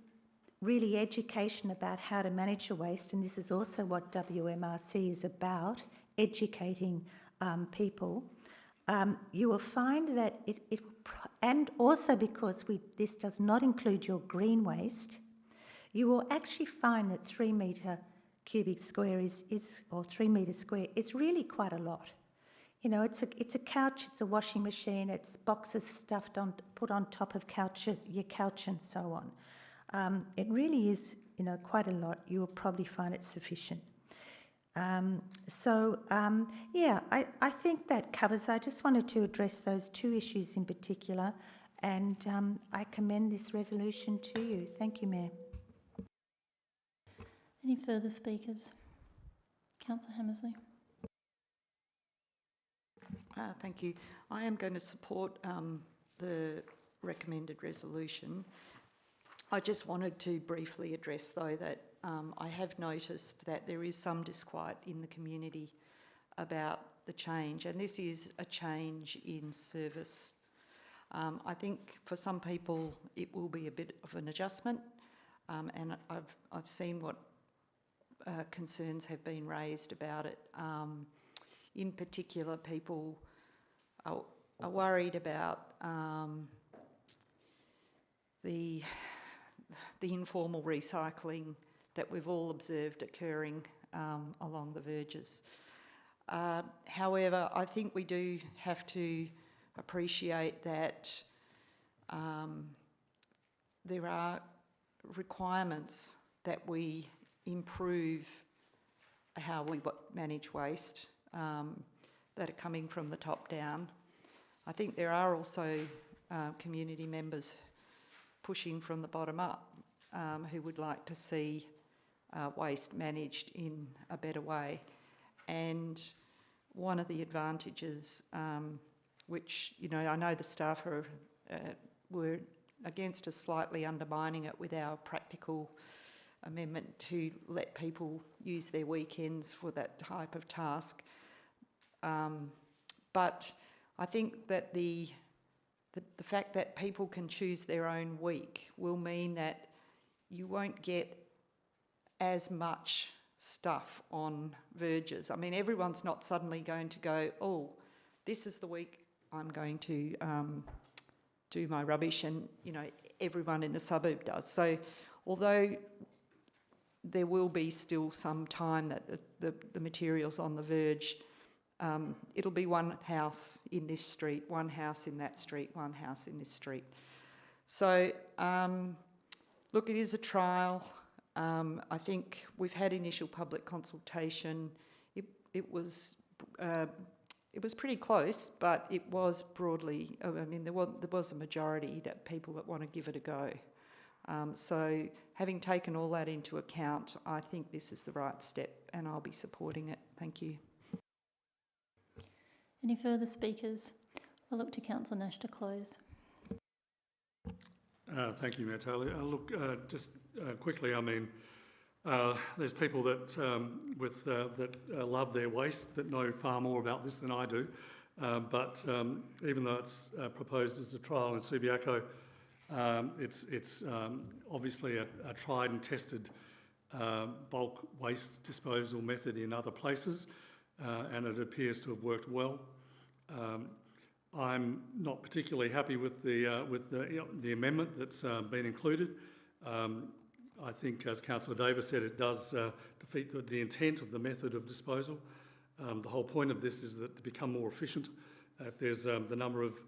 really education about how to manage your waste, and this is also what WMRC is about, educating people, you will find that and also because this does not include your green waste, you will actually find that 3 metre cubic square or 3 metre square is really quite a lot. It's a couch, it's a washing machine, it's boxes put on top of your couch and so on. It really is, quite a lot. You will probably find it sufficient. Yeah, I think that covers. I just wanted to address those two issues in particular, and I commend this resolution to you. Thank you, Mayor. Any further speakers? Councillor Hammersley. Thank you. I am going to support the recommended resolution. I just wanted to briefly address, though, that I have noticed that there is some disquiet in the community about the change, and this is a change in service. I think for some people it will be a bit of an adjustment, and I've seen what concerns have been raised about it. In particular, people are worried about the informal recycling that we've all observed occurring along the verges. However, I think we do have to appreciate that there are requirements that we improve how we manage waste that are coming from the top down. I think there are also community members pushing from the bottom up who would like to see waste managed in a better way. And one of the advantages, which, you know, I know the staff were against us slightly undermining it with our practical amendment to let people use their weekends for that type of task. But I think that the fact that people can choose their own week will mean that you won't get as much stuff on verges. I mean, everyone's not suddenly going to go, oh, this is the week I'm going to do my rubbish, and, you know, everyone in the suburb does. So although there will be still some time that the material's on the verge, it'll be one house in this street, one house in that street, one house in this street. So, look, it is a trial. I think we've had initial public consultation. It was pretty close, but it was broadly, I mean, there was a majority that people that want to give it a go. So having taken all that into account, I think this is the right step, and I'll be supporting it. Thank you. Any further speakers? I'll look to Councillor Nash to close. Thank you, Mayor Taylor. Look, just quickly, I mean, there's people that love their waste that know far more about this than I do. But even though it's proposed as a trial in Subiaco, it's obviously a tried and tested bulk waste disposal method in other places, and it appears to have worked well. I'm not particularly happy with the amendment that's been included. I think, as Councillor Davis said, it does defeat the intent of the method of disposal. The whole point of this is that to become more efficient, if there's the number of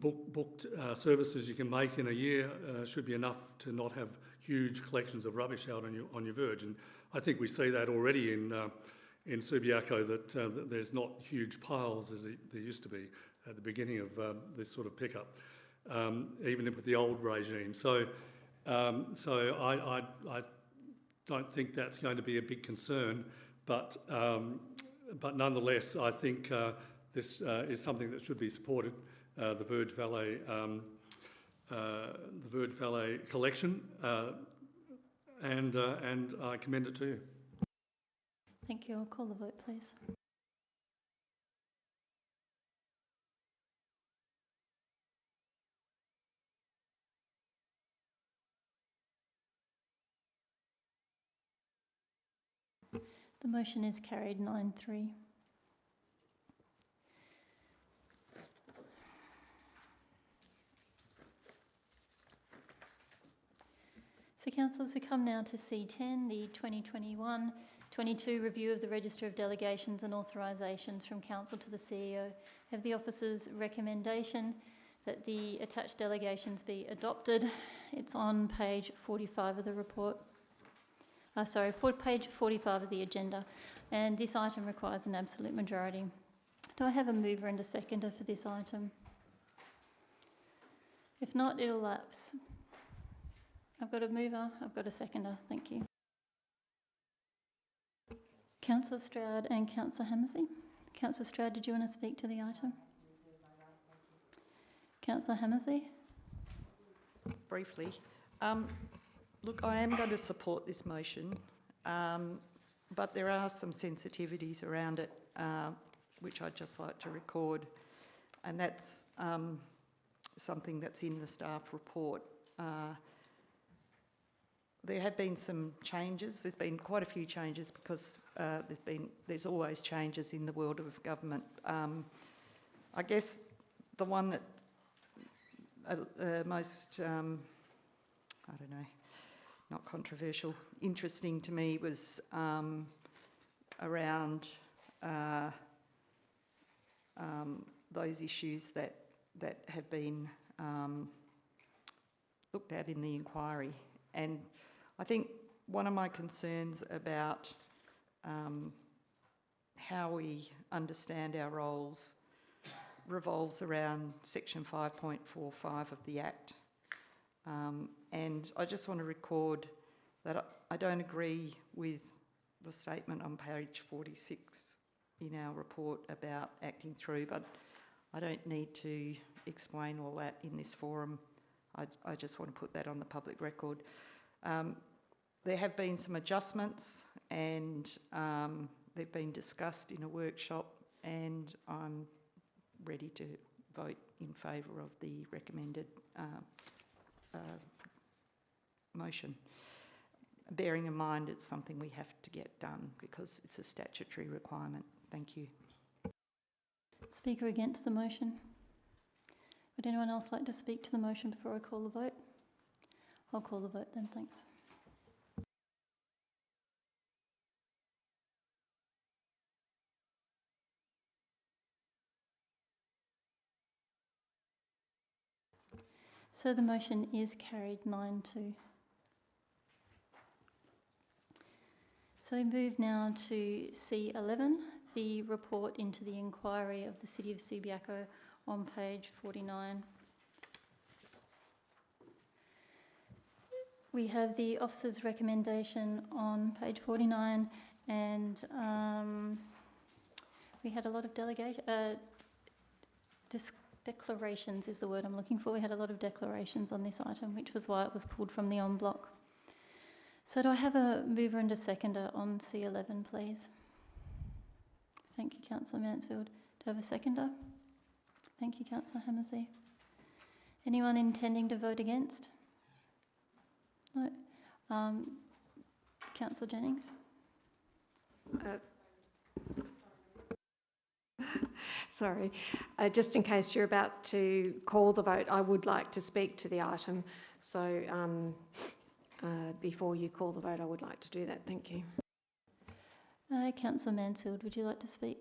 booked services you can make in a year should be enough to not have huge collections of rubbish out on your verge. And I think we see that already in Subiaco, that there's not huge piles as there used to be at the beginning of this sort of pickup, even with the old regime. So I don't think that's going to be a big concern, but nonetheless, I think this is something that should be supported. The Verge Valet collection, and I commend it to you. Thank you. I'll call the vote, please. The motion is carried 9-3. So, councillors, we come now to C10, the 2021-22 review of the Register of Delegations and Authorisations from Council to the CEO. I have the officer's recommendation that the attached delegations be adopted. It's on page 45 of the report. page 45 of the agenda, and this item requires an absolute majority. Do I have a mover and a seconder for this item? If not, it'll lapse. I've got a mover, I've got a seconder, thank you. Councillor Stroud and Councillor Hammersley. Councillor Stroud, did you want to speak to the item? Councillor Hammersley? Briefly. Look, I am going to support this motion, but there are some sensitivities around it which I'd just like to record, and that's something that's in the staff report. There have been some changes. There's been quite a few changes because there's always changes in the world of government. I guess the one that most, I don't know, not controversial, interesting to me was around those issues that have been looked at in the inquiry. And I think one of my concerns about how we understand our roles revolves around section 5.45 of the Act. And I just want to record that I don't agree with the statement on page 46 in our report about acting through, but I don't need to explain all that in this forum. I just want to put that on the public record. There have been some adjustments, and they've been discussed in a workshop, and I'm ready to vote in favour of the recommended motion, bearing in mind it's something we have to get done because it's a statutory requirement. Thank you. Speaker against the motion? Would anyone else like to speak to the motion before I call the vote? I'll call the vote then, thanks. So the motion is carried 9-2. So we move now to C11, the report into the inquiry of the City of Subiaco on page 49. We have the officer's recommendation on page 49, and we had a lot of declarations is the word I'm looking for. We had a lot of declarations on this item, which was why it was pulled from the en bloc. So do I have a mover and a seconder on C11, please? Thank you, Councillor Mansfield. Do I have a seconder? Thank you, Councillor Hammersley. Anyone intending to vote against? No. Councillor Jennings? Sorry, just in case you're about to call the vote, I would like to speak to the item. So before you call the vote, I would like to do that. Thank you. Councillor Mansfield, would you like to speak?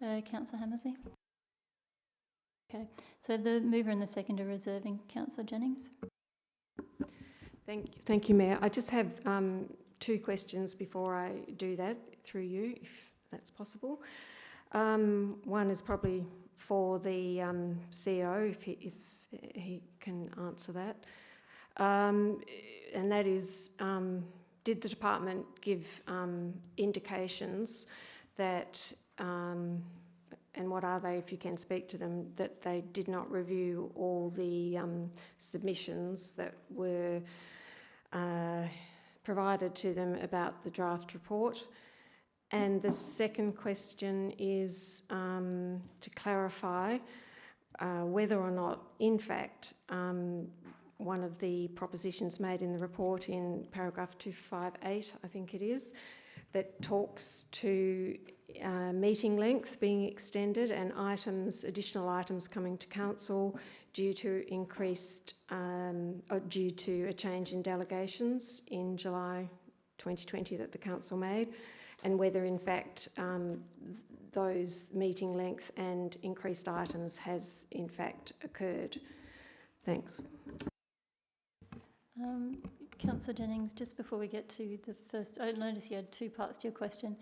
Councillor Hammersley? Okay, so the mover and the seconder reserving. Councillor Jennings? Thank you, Mayor. I just have two questions before I do that through you, if that's possible. One is probably for the CEO, if he can answer that. And that is, did the department give indications that, and what are they, if you can speak to them, that they did not review all the submissions that were provided to them about the draft report? And the second question is to clarify whether or not, in fact, one of the propositions made in the report in paragraph 258, I think it is, that talks to meeting length being extended and additional items coming to council due to due to a change in delegations in July 2020 that the council made, and whether in fact those meeting length and increased items has in fact occurred. Thanks. Councillor Jennings, just before we get to the first, I noticed you had two parts to your question.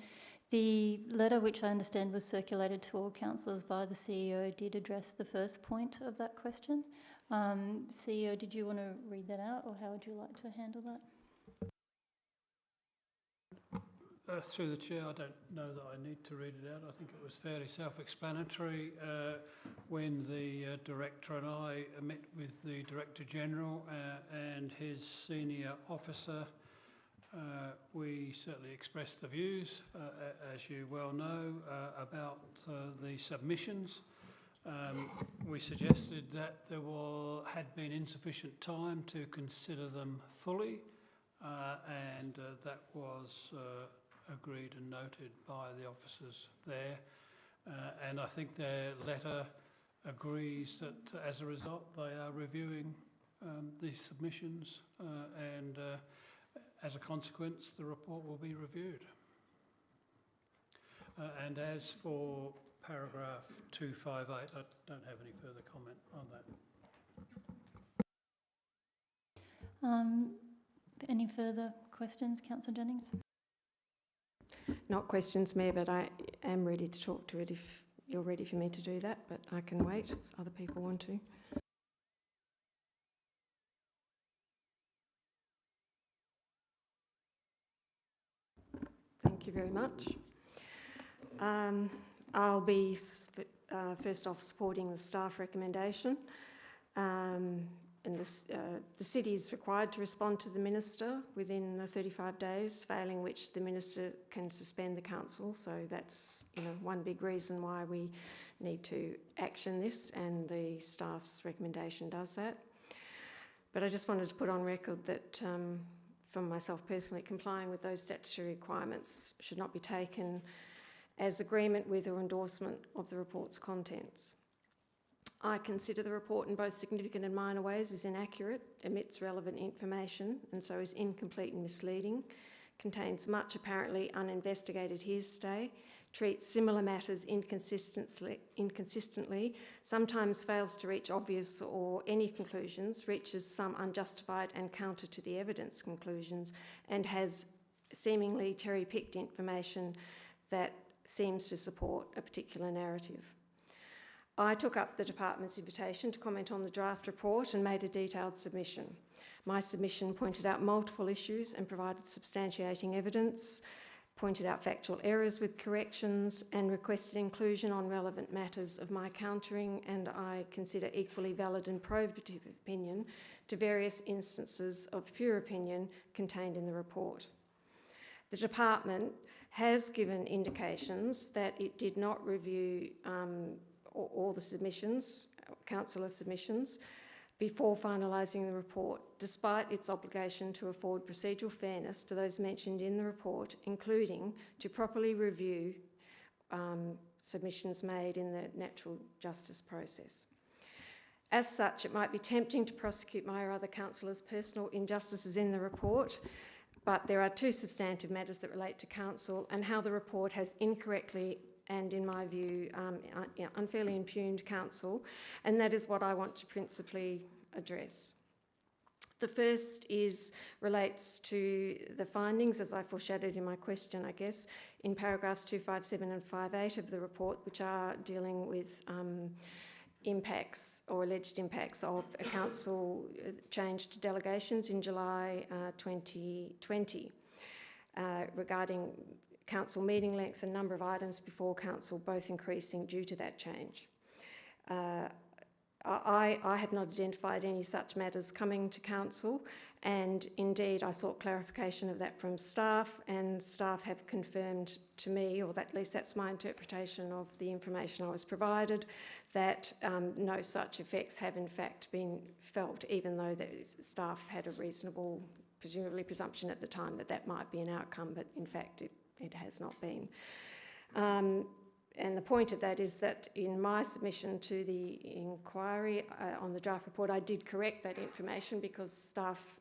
The letter, which I understand was circulated to all councillors by the CEO, did address the first point of that question. CEO, did you want to read that out, or how would you like to handle that? Through the chair, I don't know that I need to read it out. I think it was fairly self-explanatory. When the director and I met with the Director General and his senior officer, we certainly expressed the views, as you well know, about the submissions. We suggested that there had been insufficient time to consider them fully, and that was agreed and noted by the officers there. And I think their letter agrees that as a result they are reviewing these submissions, and as a consequence the report will be reviewed. And as for paragraph 258, I don't have any further comment on that. Any further questions, Councillor Jennings? Not questions, Mayor, but I am ready to talk to it if you're ready for me to do that, but I can wait if other people want to. Thank you very much. I'll be first off supporting the staff recommendation. And the city is required to respond to the minister within the 35 days, failing which the minister can suspend the council. So that's one big reason why we need to action this, and the staff's recommendation does that. But I just wanted to put on record that from myself personally, complying with those statutory requirements should not be taken as agreement with or endorsement of the report's contents. I consider the report in both significant and minor ways is inaccurate, omits relevant information, and so is incomplete and misleading, contains much apparently uninvestigated hearsay, treats similar matters inconsistently, sometimes fails to reach obvious or any conclusions, reaches some unjustified and counter to the evidence conclusions, and has seemingly cherry-picked information that seems to support a particular narrative. I took up the department's invitation to comment on the draft report and made a detailed submission. My submission pointed out multiple issues and provided substantiating evidence, pointed out factual errors with corrections, and requested inclusion on relevant matters of my countering and I consider equally valid and probative opinion to various instances of pure opinion contained in the report. The department has given indications that it did not review all the submissions, councillor submissions, before finalising the report, despite its obligation to afford procedural fairness to those mentioned in the report, including to properly review submissions made in the natural justice process. As such, it might be tempting to prosecute my or other councillors' personal injustices in the report, but there are two substantive matters that relate to council and how the report has incorrectly and, in my view, unfairly impugned council, and that is what I want to principally address. The first relates to the findings, as I foreshadowed in my question, I guess, in paragraphs 257 and 58 of the report, which are dealing with impacts or alleged impacts of a council change to delegations in July 2020 regarding council meeting length and number of items before council, both increasing due to that change. I had not identified any such matters coming to council, and indeed I sought clarification of that from staff, and staff have confirmed to me, or at least that's my interpretation of the information I was provided, that no such effects have in fact been felt, even though the staff had a reasonable, presumably presumption at the time that that might be an outcome, but in fact it has not been. And the point of that is that in my submission to the inquiry on the draft report, I did correct that information because staff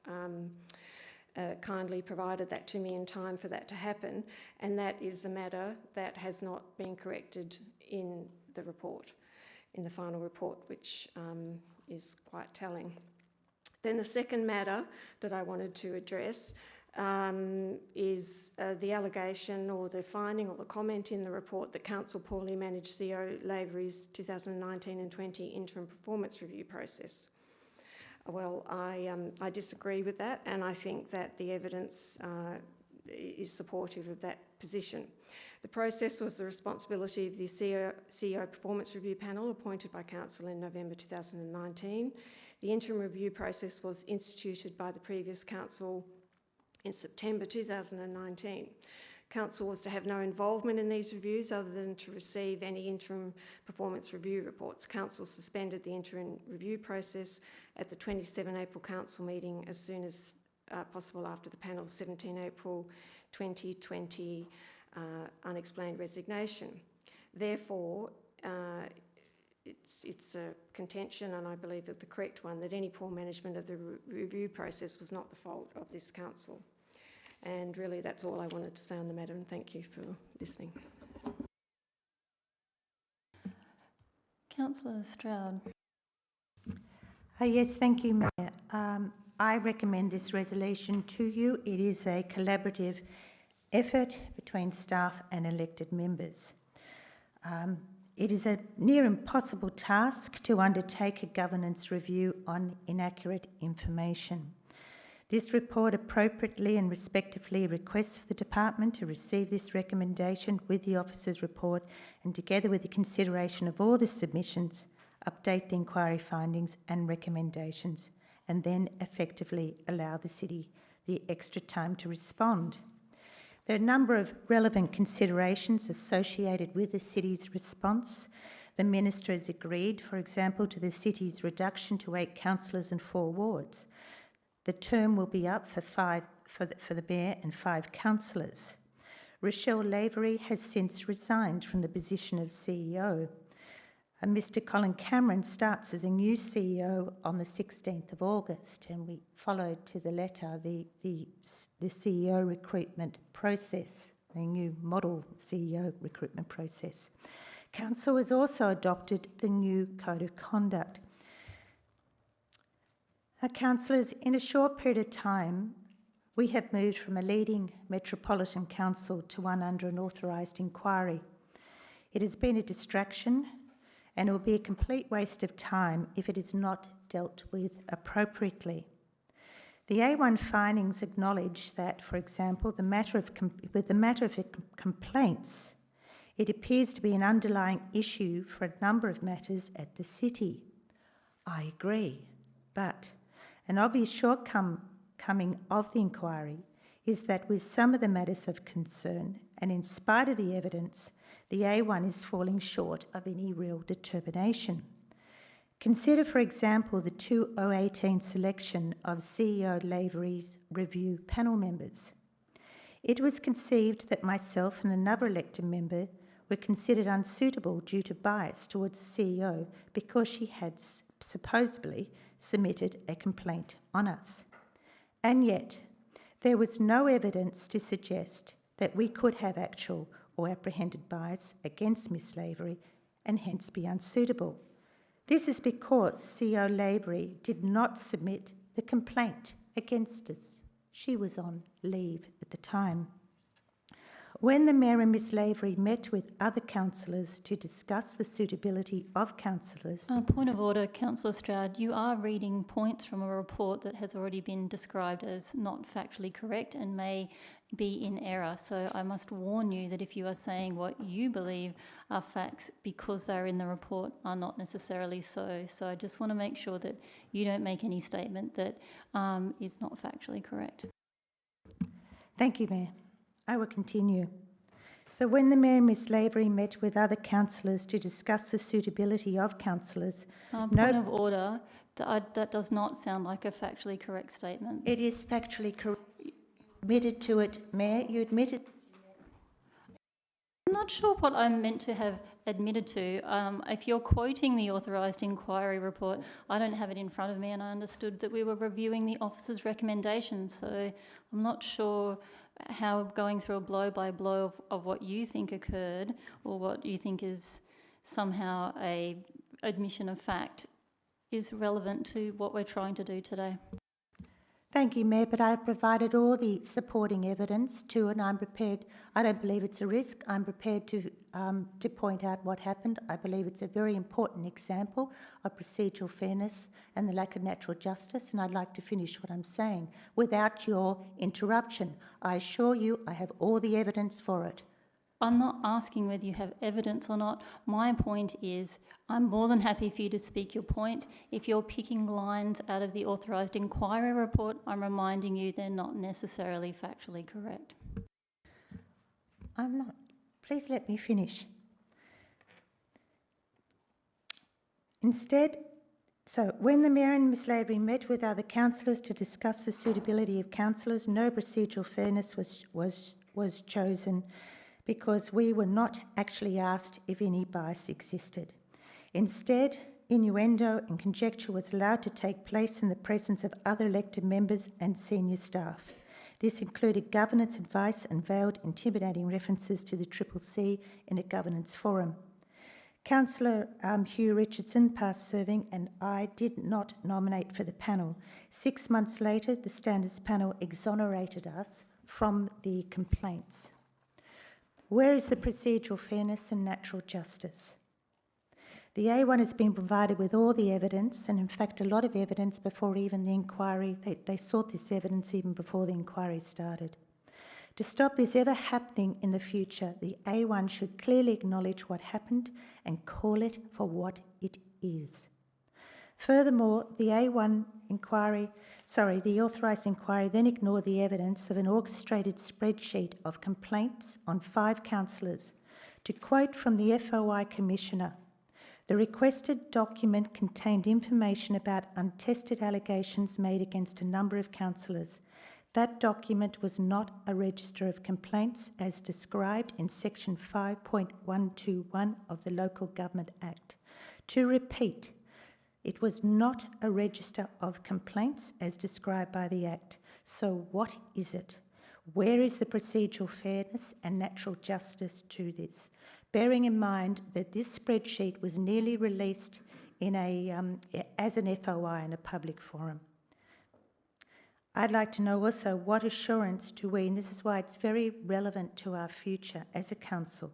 kindly provided that to me in time for that to happen, and that is a matter that has not been corrected in the report, in the final report, which is quite telling. Then the second matter that I wanted to address is the allegation or the finding or the comment in the report that Council poorly managed CEO Lavery's 2019 and 20 interim performance review process. Well, I disagree with that, and I think that the evidence is supportive of that position. The process was the responsibility of the CEO Performance Review Panel appointed by Council in November 2019. The interim review process was instituted by the previous Council in September 2019. Council was to have no involvement in these reviews other than to receive any interim performance review reports. Council suspended the interim review process at the 27 April Council meeting as soon as possible after the panel's 17 April 2020 unexplained resignation. Therefore, it's a contention, and I believe that the correct one, that any poor management of the review process was not the fault of this Council. And really, that's all I wanted to say on the matter, and thank you for listening. Councillor Stroud. Yes, thank you, Mayor. I recommend this resolution to you. It is a collaborative effort between staff and elected members. It is a near impossible task to undertake a governance review on inaccurate information. This report appropriately and respectively requests for the Department to receive this recommendation with the Officer's report and, together with the consideration of all the submissions, update the inquiry findings and recommendations, and then effectively allow the City the extra time to respond. There are a number of relevant considerations associated with the City's response. The Minister has agreed, for example, to the City's reduction to 8 councillors and 4 wards. The term will be up for the Mayor and 5 councillors. Rochelle Lavery has since resigned from the position of CEO. Mr. Colin Cameron starts as a new CEO on the 16th of August, and we followed to the letter the CEO recruitment process, the new model CEO recruitment process. Council has also adopted the new Code of Conduct. Councillors, in a short period of time, we have moved from a leading metropolitan council to one under an authorised inquiry. It has been a distraction, and it will be a complete waste of time if it is not dealt with appropriately. The A1 findings acknowledge that, for example, with the matter of complaints, it appears to be an underlying issue for a number of matters at the City. I agree, but an obvious shortcoming of the inquiry is that with some of the matters of concern, and in spite of the evidence, the A1 is falling short of any real determination. Consider, for example, the 2018 selection of CEO Lavery's review panel members. It was conceived that myself and another elected member were considered unsuitable due to bias towards the CEO because she had supposedly submitted a complaint on us. And yet, there was no evidence to suggest that we could have actual or apprehended bias against Miss Lavery and hence be unsuitable. This is because CEO Lavery did not submit the complaint against us. She was on leave at the time. When the Mayor and Miss Lavery met with other councillors to discuss the suitability of councillors... Point of order, Councillor Stroud. You are reading points from a report that has already been described as not factually correct and may be in error. So I must warn you that if you are saying what you believe are facts because they're in the report are not necessarily so. So I just want to make sure that you don't make any statement that is not factually correct. Thank you, Mayor. I will continue. So when the Mayor and Miss Lavery met with other councillors to discuss the suitability of councillors... Point of order, that does not sound like a factually correct statement. It is factually correct. You admitted to it, Mayor. You admitted... I'm not sure what I'm meant to have admitted to. If you're quoting the authorised inquiry report, I don't have it in front of me, and I understood that we were reviewing the officer's recommendations, so I'm not sure how going through a blow-by-blow of what you think occurred or what you think is somehow a admission of fact is relevant to what we're trying to do today. Thank you, Mayor, but I've provided all the supporting evidence too, and I'm prepared. I don't believe it's a risk. I'm prepared to point out what happened. I believe it's a very important example of procedural fairness and the lack of natural justice, and I'd like to finish what I'm saying without your interruption. I assure you I have all the evidence for it. I'm not asking whether you have evidence or not. My point is, I'm more than happy for you to speak your point. If you're picking lines out of the authorised inquiry report, I'm reminding you they're not necessarily factually correct. I'm not. Please let me finish. Instead, so when the Mayor and Ms Lavery met with other councillors to discuss the suitability of councillors, no procedural fairness was chosen, because we were not actually asked if any bias existed. Instead, innuendo and conjecture was allowed to take place in the presence of other elected members and senior staff. This included governance advice and veiled intimidating references to the CCC in a governance forum. Councillor Hugh Richardson, past serving, and I did not nominate for the panel. 6 months later, the Standards Panel exonerated us from the complaints. Where is the procedural fairness and natural justice? The A1 has been provided with all the evidence, and in fact a lot of evidence before even the inquiry. They sought this evidence even before the inquiry started. To stop this ever happening in the future, the A1 should clearly acknowledge what happened and call it for what it is. Furthermore, the the authorised inquiry then ignored the evidence of an orchestrated spreadsheet of complaints on 5 councillors. To quote from the FOI Commissioner, the requested document contained information about untested allegations made against a number of councillors. That document was not a register of complaints as described in section 5.121 of the Local Government Act. To repeat, it was not a register of complaints as described by the Act. So what is it? Where is the procedural fairness and natural justice to this? Bearing in mind that this spreadsheet was nearly released in as an FOI in a public forum. I'd like to know also what assurance do we, and this is why it's very relevant to our future as a council,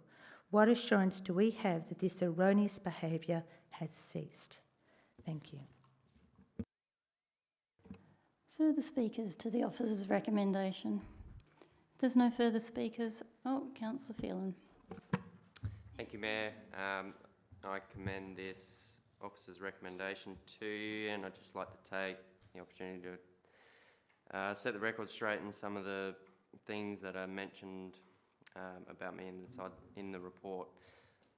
what assurance do we have that this erroneous behaviour has ceased? Thank you. Further speakers to the officer's recommendation? If there's no further speakers, Councillor Phelan. Thank you, Mayor. I commend this officer's recommendation to you, and I'd just like to take the opportunity to set the record straight in some of the things that are mentioned about me in the report.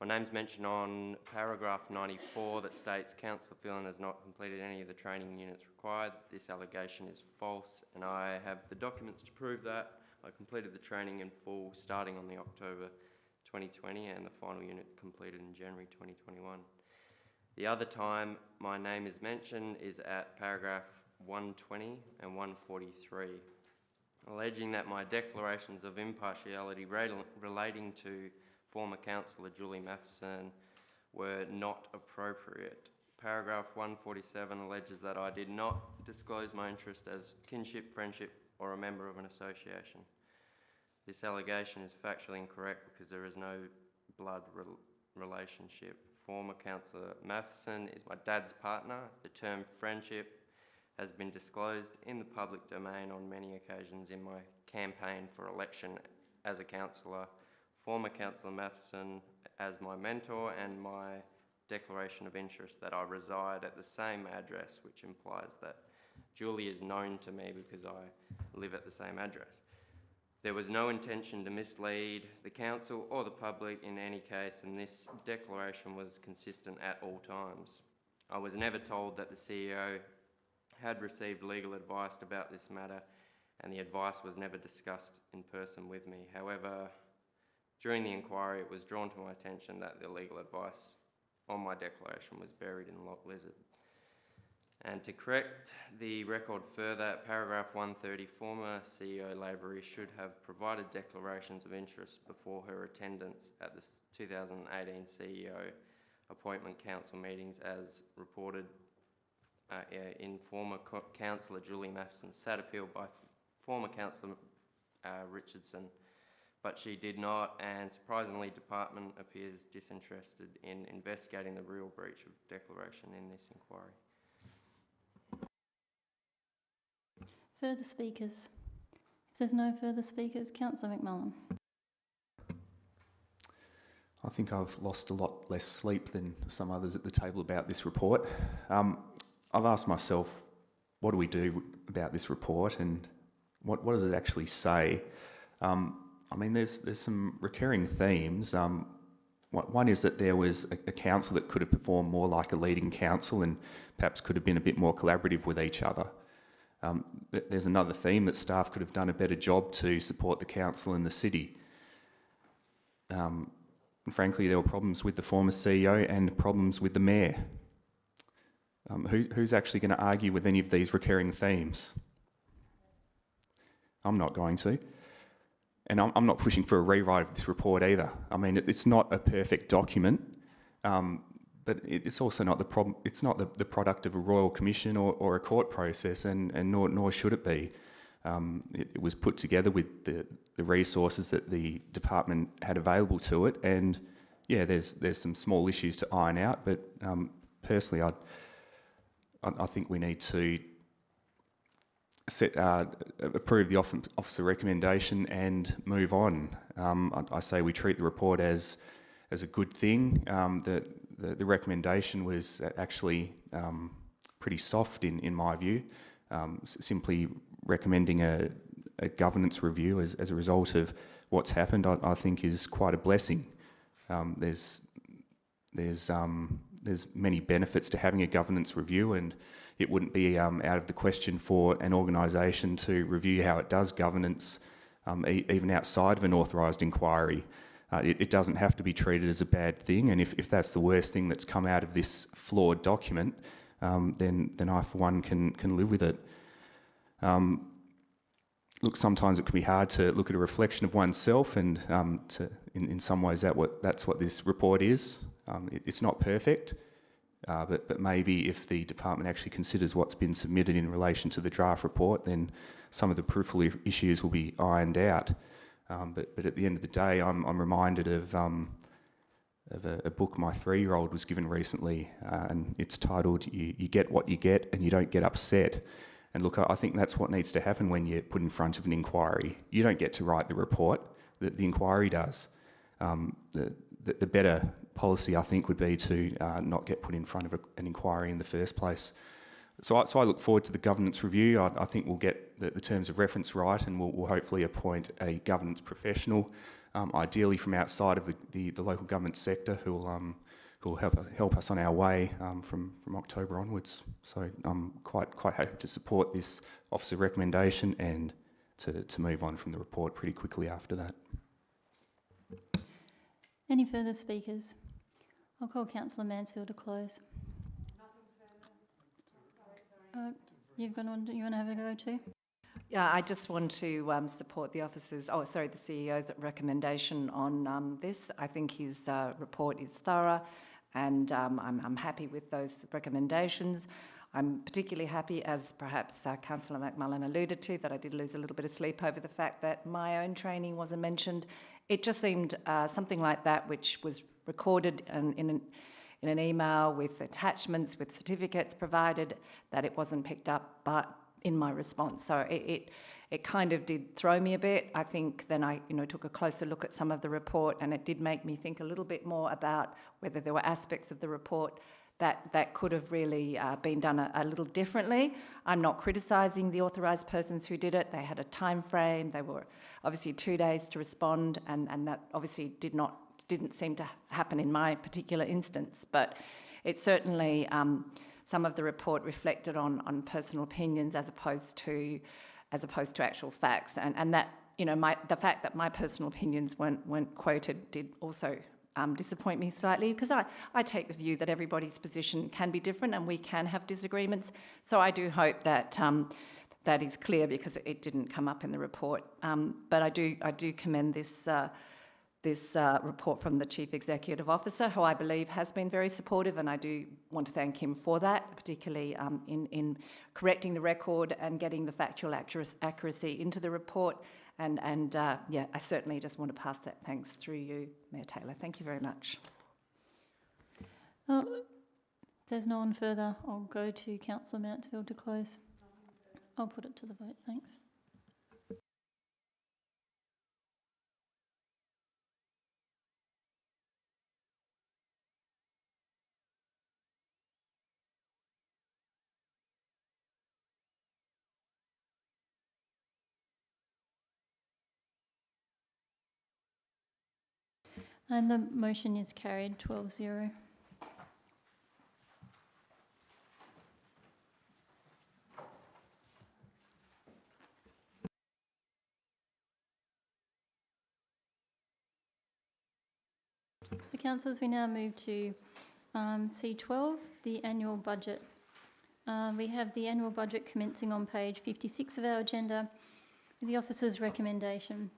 My name's mentioned on paragraph 94 that states Councillor Phelan has not completed any of the training units required. This allegation is false, and I have the documents to prove that. I completed the training in full starting on the October 2020 and the final unit completed in January 2021. The other time my name is mentioned is at paragraph 120 and 143, alleging that my declarations of impartiality relating to former councillor Julie Matheson were not appropriate. Paragraph 147 alleges that I did not disclose my interest as kinship, friendship, or a member of an association. This allegation is factually incorrect because there is no blood relationship. Former councillor Matheson is my dad's partner. The term friendship has been disclosed in the public domain on many occasions in my campaign for election as a councillor. Former councillor Matheson as my mentor, and my declaration of interest that I reside at the same address, which implies that Julie is known to me because I live at the same address. There was no intention to mislead the council or the public in any case, and this declaration was consistent at all times. I was never told that the CEO had received legal advice about this matter, and the advice was never discussed in person with me. However, during the inquiry, it was drawn to my attention that the legal advice on my declaration was buried in Loch Lizard. And to correct the record further, at paragraph 130, former CEO Lavery should have provided declarations of interest before her attendance at the 2018 CEO appointment council meetings as reported in former councillor Julie Matheson's Satterfield by former councillor Richardson, but she did not, and surprisingly, department appears disinterested in investigating the real breach of declaration in this inquiry. Further speakers? If there's no further speakers, Councillor McMullen. I think I've lost a lot less sleep than some others at the table about this report. I've asked myself, what do we do about this report, and what does it actually say? I mean, there's some recurring themes. One is that there was a council that could have performed more like a leading council and perhaps could have been a bit more collaborative with each other. There's another theme that staff could have done a better job to support the council and the city. And frankly, there were problems with the former CEO and problems with the mayor. Who's actually going to argue with any of these recurring themes? I'm not going to. And I'm not pushing for a rewrite of this report either. I mean, it's not a perfect document, but it's also not the problem. It's not the product of a royal commission or a court process, and nor should it be. It was put together with the resources that the department had available to it, and yeah, there's some small issues to iron out. But personally, I think we need to approve the officer recommendation and move on. I say we treat the report as a good thing. The recommendation was actually pretty soft in my view. Simply recommending a governance review as a result of what's happened, I think is quite a blessing. There's many benefits to having a governance review, and it wouldn't be out of the question for an organisation to review how it does governance, even outside of an authorised inquiry. It doesn't have to be treated as a bad thing, and if that's the worst thing that's come out of this flawed document, then I, for one, can live with it. Look, sometimes it can be hard to look at a reflection of oneself, and in some ways that's what this report is. It's not perfect. But maybe if the department actually considers what's been submitted in relation to the draft report, then some of the peripheral issues will be ironed out. But at the end of the day, I'm reminded of a book my 3-year-old was given recently, and it's titled "You Get What You Get and You Don't Get Upset." And look, I think that's what needs to happen when you're put in front of an inquiry. You don't get to write the report; the inquiry does. The better policy, I think, would be to not get put in front of an inquiry in the first place. So I look forward to the governance review. I think we'll get the terms of reference right, and we'll hopefully appoint a governance professional, ideally from outside of the local government sector, who will help us on our way from October onwards. So I'm quite happy to support this officer recommendation and to move on from the report pretty quickly after that. Any further speakers? I'll call Councillor Mansfield to close. You want to have a go too? Yeah, I just want to support the CEO's recommendation on this. I think his report is thorough, and I'm happy with those recommendations. I'm particularly happy, as perhaps Councillor McMullen alluded to, that I did lose a little bit of sleep over the fact that my own training wasn't mentioned. It just seemed something like that, which was recorded in an email with attachments, with certificates provided, that it wasn't picked up but in my response. So it kind of did throw me a bit. I think then I took a closer look at some of the report, and it did make me think a little bit more about whether there were aspects of the report that could have really been done a little differently. I'm not criticising the authorised persons who did it. They had a time frame. They were obviously 2 days to respond, and that obviously didn't seem to happen in my particular instance. But it certainly, some of the report reflected on personal opinions as opposed to actual facts, and that the fact that my personal opinions weren't quoted did also disappoint me slightly, because I take the view that everybody's position can be different and we can have disagreements. So I do hope that that is clear, because it didn't come up in the report. But I do commend this this report from the Chief Executive Officer, who I believe has been very supportive, and I do want to thank him for that, particularly in correcting the record and getting the factual accuracy into the report. And yeah, I certainly just want to pass that thanks through you, Mayor Taylor. Thank you very much. Oh, there's no one further. I'll go to Councillor Mansfield to close. I'll put it to the vote, thanks. And the motion is carried 12-0. So councillors, we now move to C12, the Annual Budget. We have the Annual Budget commencing on page 56 of our agenda with the officer's recommendation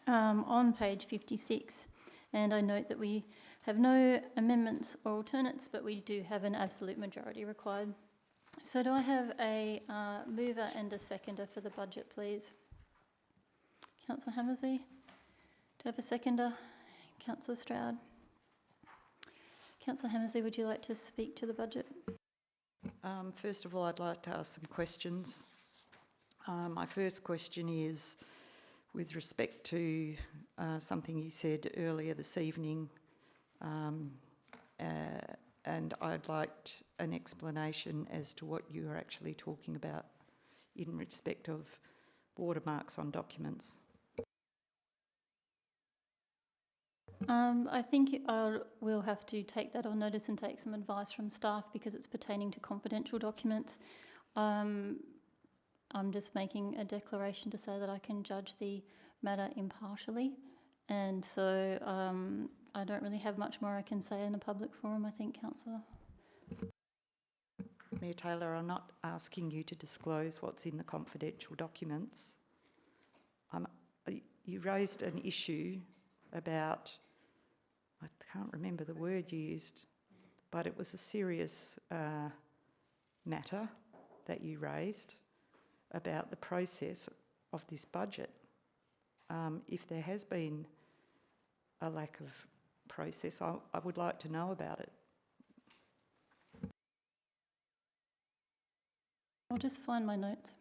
on page 56. And I note that we have no amendments or alternates, but we do have an absolute majority required. So do I have a mover and a seconder for the budget, please? Councillor Hammersley. Do I have a seconder? Councillor Stroud. Councillor Hammersley, would you like to speak to the budget? First of all, I'd like to ask some questions. My first question is with respect to something you said earlier this evening, and I'd like an explanation as to what you are actually talking about in respect of watermarks on documents. I think we'll have to take that on notice and take some advice from staff because it's pertaining to confidential documents. I'm just making a declaration to say that I can judge the matter impartially, and so I don't really have much more I can say in a public forum, I think, Councillor. Mayor Taylor, I'm not asking you to disclose what's in the confidential documents. You raised an issue about, I can't remember the word you used, but it was a serious matter that you raised about the process of this budget. If there has been a lack of process, I would like to know about it. I'll just find my notes.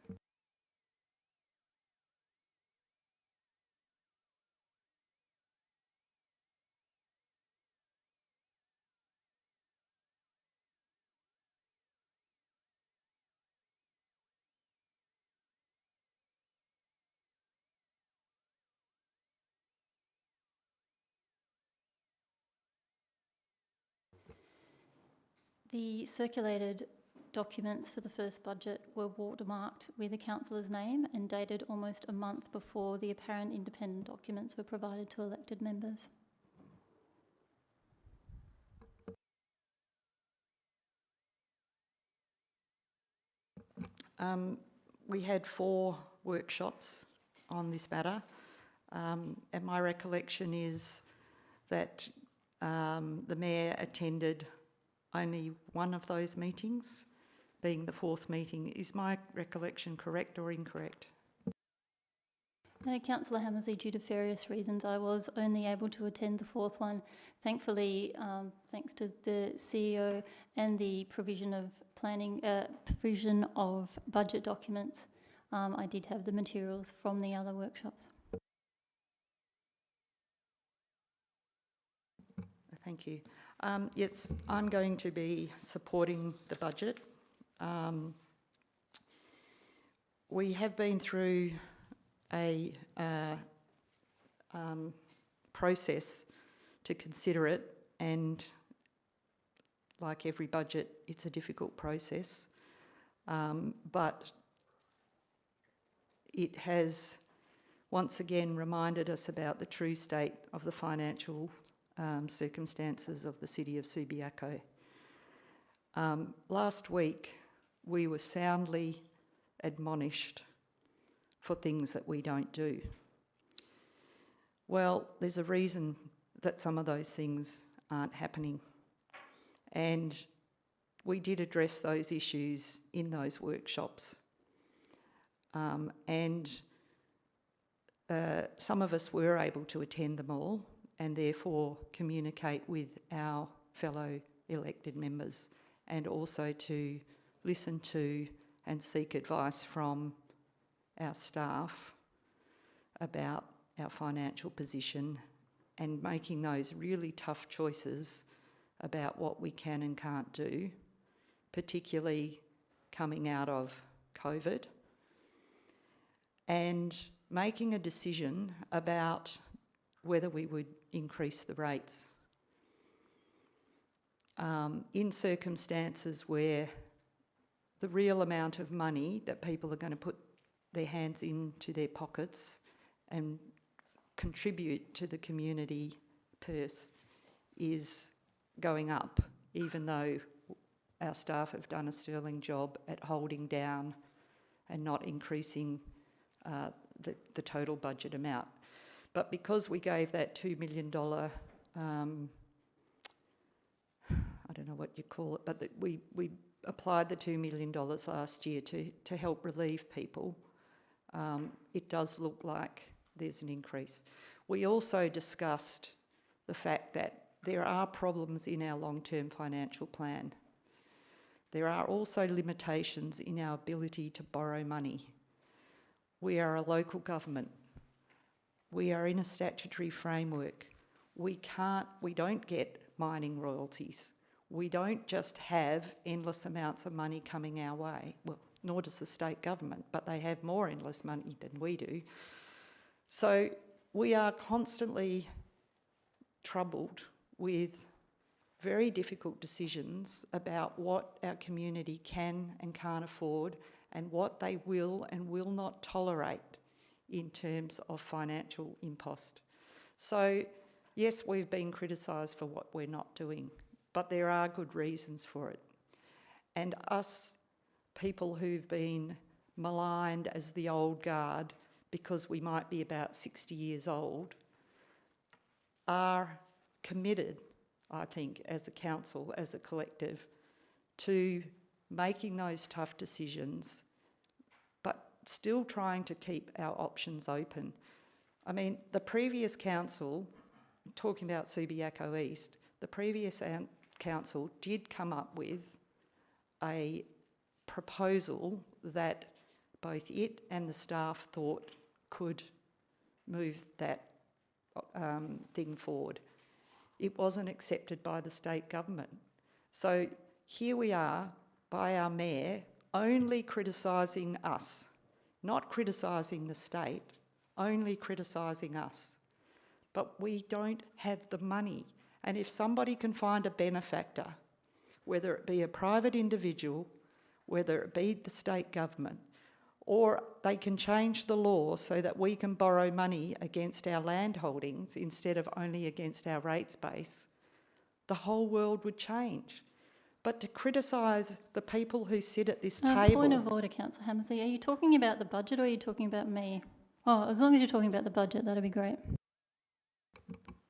The circulated documents for the first budget were watermarked with a councillor's name and dated almost a month before the apparent independent documents were provided to elected members. We had 4 workshops on this matter, and my recollection is that the Mayor attended only one of those meetings, being the 4th meeting. Is my recollection correct or incorrect? No, Councillor Hammersley, due to various reasons, I was only able to attend the 4th one. Thankfully, thanks to the CEO and the provision of provision of budget documents, I did have the materials from the other workshops. Thank you. Yes, I'm going to be supporting the budget. We have been through a process to consider it, and like every budget, it's a difficult process, but it has once again reminded us about the true state of the financial circumstances of the city of Subiaco. Last week, we were soundly admonished for things that we don't do. Well, there's a reason that some of those things aren't happening. And we did address those issues in those workshops. Some of us were able to attend them all and therefore communicate with our fellow elected members, and also to listen to and seek advice from our staff about our financial position and making those really tough choices about what we can and can't do, particularly coming out of COVID, and making a decision about whether we would increase the rates in circumstances where the real amount of money that people are going to put their hands into their pockets and contribute to the community purse is going up, even though our staff have done a sterling job at holding down and not increasing the total budget amount. But because we gave that $2 million, I don't know what you call it, but we applied the $2 million last year to help relieve people, it does look like there's an increase. We also discussed the fact that there are problems in our long-term financial plan. There are also limitations in our ability to borrow money. We are a local government. We are in a statutory framework. We don't get mining royalties. We don't just have endless amounts of money coming our way. Well, nor does the state government, but they have more endless money than we do. So we are constantly troubled with very difficult decisions about what our community can and can't afford and what they will and will not tolerate in terms of financial impost. So yes, we've been criticised for what we're not doing, but there are good reasons for it. And us people who've been maligned as the old guard because we might be about 60 years old are committed, I think, as a council, as a collective, to making those tough decisions, but still trying to keep our options open. I mean, the previous council, talking about Subiaco East, the previous council did come up with a proposal that both it and the staff thought could move that thing forward. It wasn't accepted by the state government. So here we are, by our mayor, only criticising us, not criticising the state, only criticising us. But we don't have the money. And if somebody can find a benefactor, whether it be a private individual, whether it be the state government, or they can change the law so that we can borrow money against our land holdings instead of only against our rates base, the whole world would change. But to criticise the people who sit at this table... Point of order, Councillor Hammersley. Are you talking about the budget or are you talking about me? Oh, as long as you're talking about the budget, that'd be great.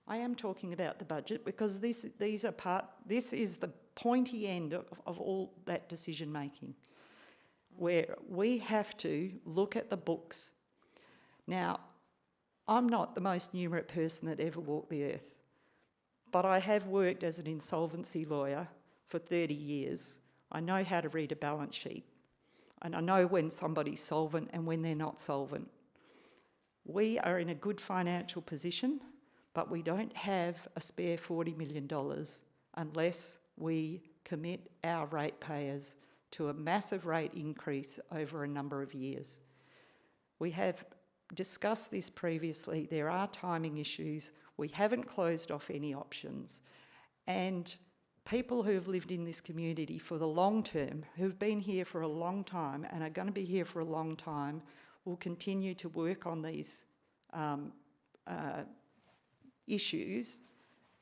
I am talking about the budget because this is the pointy end of all that decision making, where we have to look at the books. Now, I'm not the most numerate person that ever walked the earth, but I have worked as an insolvency lawyer for 30 years. I know how to read a balance sheet, and I know when somebody's solvent and when they're not solvent. We are in a good financial position, but we don't have a spare $40 million unless we commit our ratepayers to a massive rate increase over a number of years. We have discussed this previously. There are timing issues. We haven't closed off any options. And people who have lived in this community for the long term, who've been here for a long time and are going to be here for a long time, will continue to work on these issues,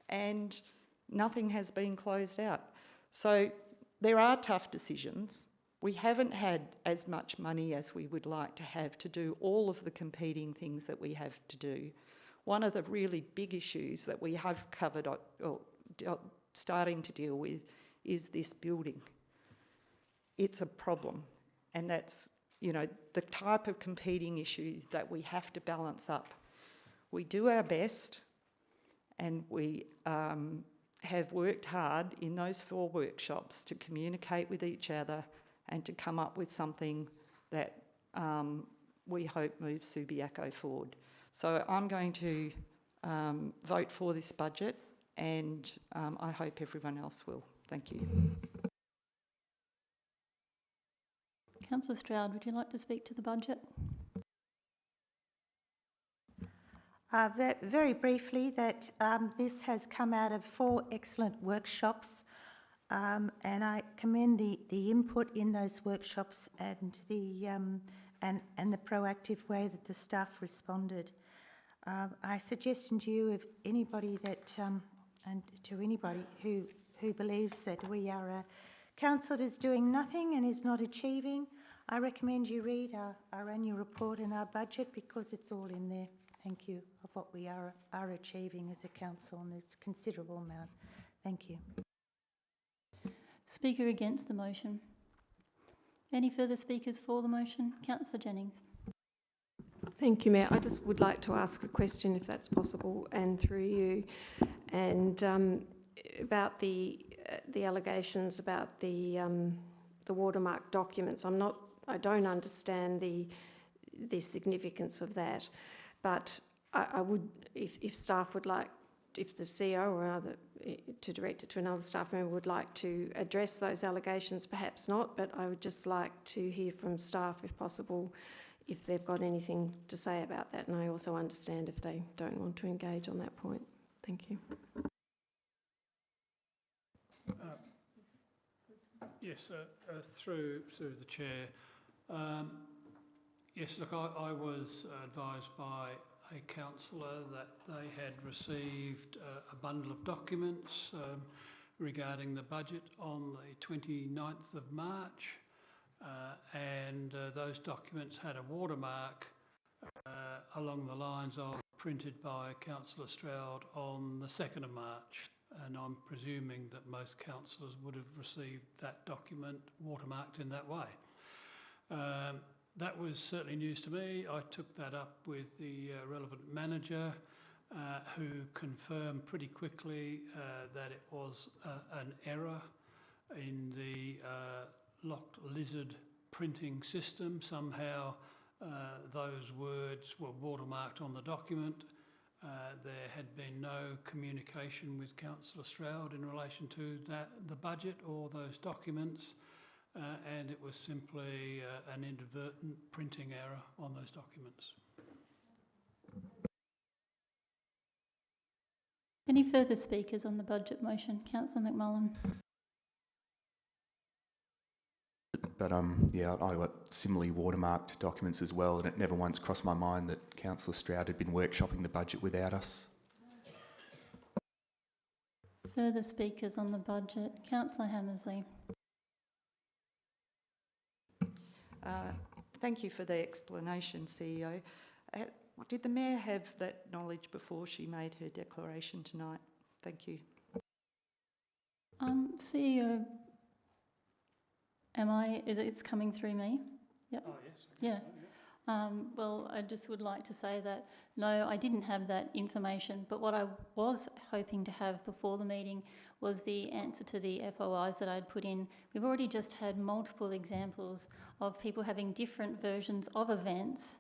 and nothing has been closed out. So there are tough decisions. We haven't had as much money as we would like to have to do all of the competing things that we have to do. one of the really big issues that we have covered or starting to deal with is this building. It's a problem, and that's, you know, the type of competing issue that we have to balance up. We do our best, and we have worked hard in those 4 workshops to communicate with each other and to come up with something that we hope moves Subiaco forward. So I'm going to vote for this budget, and I hope everyone else will. Thank you. Councillor Stroud, would you like to speak to the budget? Very briefly, that this has come out of 4 excellent workshops, and I commend the input in those workshops and the proactive way that the staff responded. I suggestion to you, if anybody that and to anybody who believes that we are a council that is doing nothing and is not achieving, I recommend you read our annual report and our budget, because it's all in there. Thank you, of what we are achieving as a council, and there's a considerable amount. Thank you. Speaker against the motion. Any further speakers for the motion? Councillor Jennings. Thank you, Mayor. I just would like to ask a question, if that's possible, and through you, and about the allegations about the watermark documents. I don't understand the significance of that, but I would, if staff would like, if the CEO or other, to direct it to another staff member would like to address those allegations, perhaps not, but I would just like to hear from staff, if possible, if they've got anything to say about that. And I also understand if they don't want to engage on that point. Thank you. Yes, through the chair. Yes, look, I was advised by a councillor that they had received a bundle of documents regarding the budget on the 29th of March, and those documents had a watermark along the lines of printed by Councillor Stroud on the 2nd of March. And I'm presuming that most councillors would have received that document watermarked in that way. That was certainly news to me. I took that up with the relevant manager, who confirmed pretty quickly that it was an error in the locked lizard printing system. Somehow those words were watermarked on the document. There had been no communication with Councillor Stroud in relation to the budget or those documents, and it was simply an inadvertent printing error on those documents. Any further speakers on the budget motion? Councillor McMullen. But yeah, I got similarly watermarked documents as well, and it never once crossed my mind that Councillor Stroud had been workshopping the budget without us. Further speakers on the budget? Councillor Hammersley. Thank you for the explanation, CEO. Did the Mayor have that knowledge before she made her declaration tonight? Thank you. CEO, it's coming through me? Yep. Oh, yes. Yeah. Well, I just would like to say that, no, I didn't have that information, but what I was hoping to have before the meeting was the answer to the FOIs that I'd put in. We've already just had multiple examples of people having different versions of events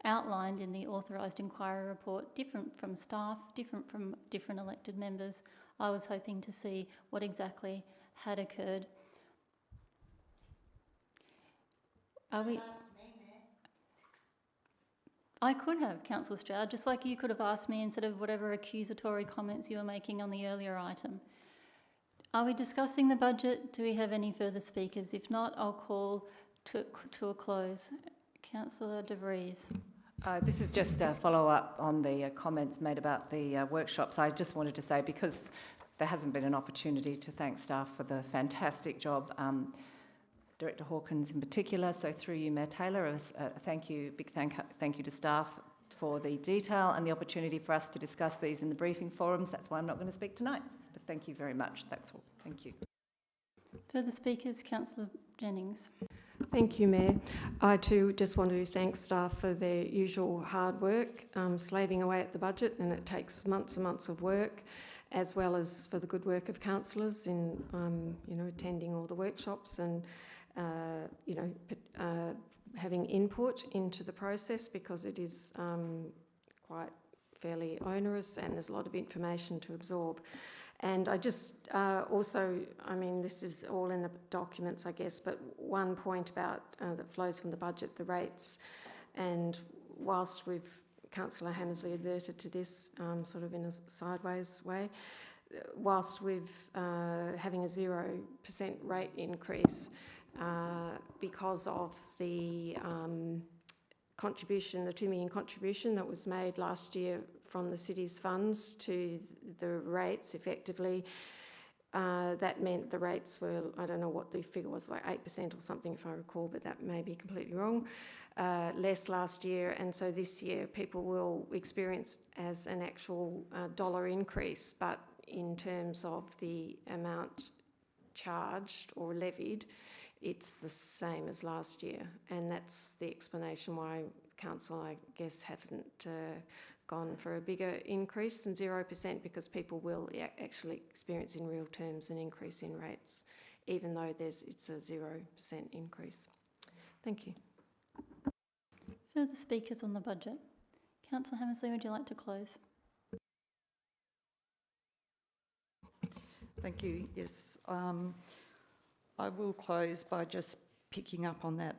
outlined in the authorised inquiry report, different from staff, different from different elected members. I was hoping to see what exactly had occurred. Are we... I could have, Councillor Stroud, just like you could have asked me instead of whatever accusatory comments you were making on the earlier item. Are we discussing the budget? Do we have any further speakers? If not, I'll call to a close. Councillor De Vries. This is just a follow-up on the comments made about the workshops. I just wanted to say, because there hasn't been an opportunity to thank staff for the fantastic job, Director Hawkins in particular, so through you, Mayor Taylor, big thank you to staff. for the detail and the opportunity for us to discuss these in the briefing forums. That's why I'm not going to speak tonight. But thank you very much. That's all. Thank you. Further speakers, Councillor Jennings. Thank you, Mayor. I too just want to thank staff for their usual hard work, slaving away at the budget, and it takes months and months of work, as well as for the good work of councillors in, attending all the workshops and, having input into the process, because it is quite fairly onerous and there's a lot of information to absorb. And I just this is all in the documents, I guess, but one point about that flows from the budget, the rates. And whilst Councillor Hammersley adverted to this sort of in a sideways way, whilst we've having a 0% rate increase because of the contribution, the 2 million contribution that was made last year from the city's funds to the rates effectively, that meant the rates were, I don't know what the figure was, like 8% or something if I recall, but that may be completely wrong, less last year. And so this year people will experience as an actual dollar increase, but in terms of the amount charged or levied, it's the same as last year. And that's the explanation why council, I guess, hasn't gone for a bigger increase than 0%, because people will actually experience in real terms an increase in rates, even though it's a 0% increase. Thank you. Further speakers on the budget. Councillor Hammersley, would you like to close? Thank you. Yes, I will close by just picking up on that.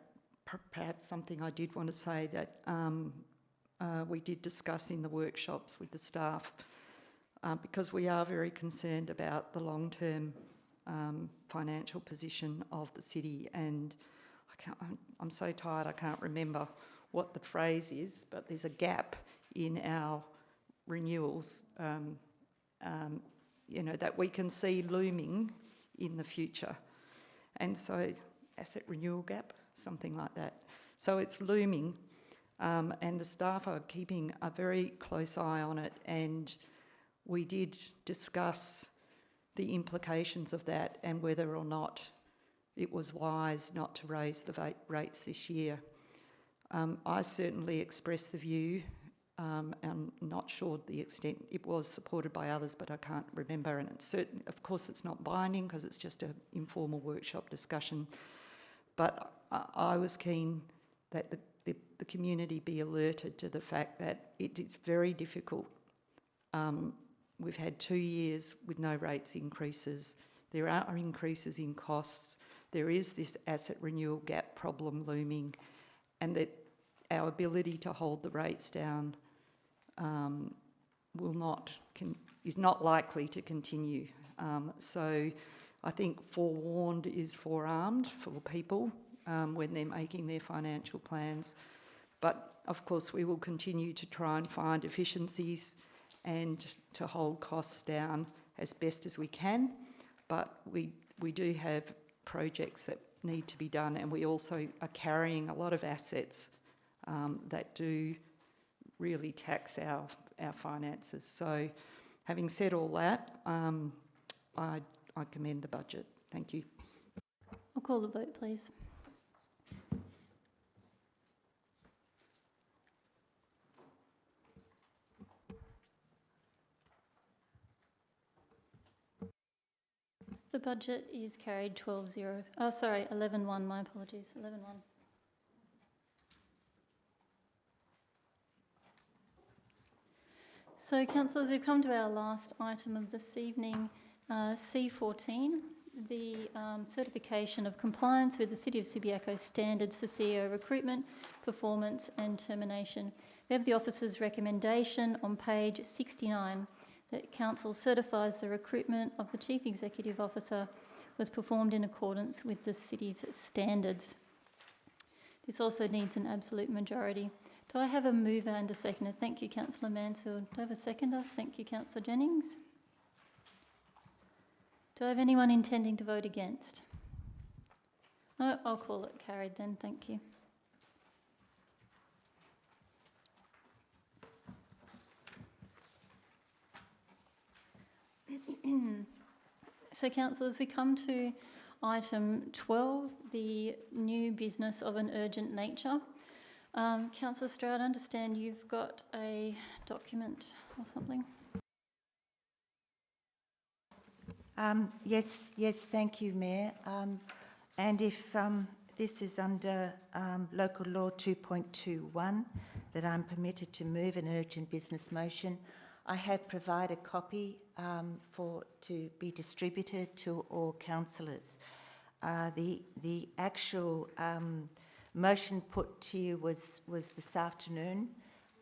Perhaps something I did want to say that we did discuss in the workshops with the staff, because we are very concerned about the long-term financial position of the city. And I'm so tired I can't remember what the phrase is, but there's a gap in our renewals, that we can see looming in the future. And so, asset renewal gap, something like that. So it's looming, and the staff are keeping a very close eye on it. And we did discuss the implications of that and whether or not it was wise not to raise the rates this year. I certainly expressed the view, I'm not sure the extent it was supported by others, but I can't remember. And it's certain, of course, it's not binding because it's just an informal workshop discussion. But I was keen that the community be alerted to the fact that it is very difficult. We've had 2 years with no rates increases. There are increases in costs. There is this asset renewal gap problem looming, and that our ability to hold the rates down is not likely to continue. So I think forewarned is forearmed for people when they're making their financial plans. But of course we will continue to try and find efficiencies and to hold costs down as best as we can. But we do have projects that need to be done, and we also are carrying a lot of assets that do really tax our finances. So having said all that, I commend the budget. Thank you. I'll call the vote, please. The budget is carried 12-0. Oh, sorry, 11-1. My apologies. 11-1. So, councillors, we've come to our last item of this evening, C14, the certification of compliance with the City of Subiaco standards for CEO recruitment, performance and termination. We have the officer's recommendation on page 69 that Council certifies the recruitment of the Chief Executive Officer was performed in accordance with the City's standards. This also needs an absolute majority. Do I have a mover and a seconder? Thank you, Councillor Mansfield. Do I have a seconder? Thank you, Councillor Jennings. Do I have anyone intending to vote against? No, I'll call it carried then. Thank you. So, councillors, we come to item 12, the new business of an urgent nature. Councillor Stroud, I understand you've got a document or something. Yes, thank you, Mayor. And if this is under Local Law 2.21, that I'm permitted to move an urgent business motion, I have provided a copy to be distributed to all councillors. The actual motion put to you was this afternoon,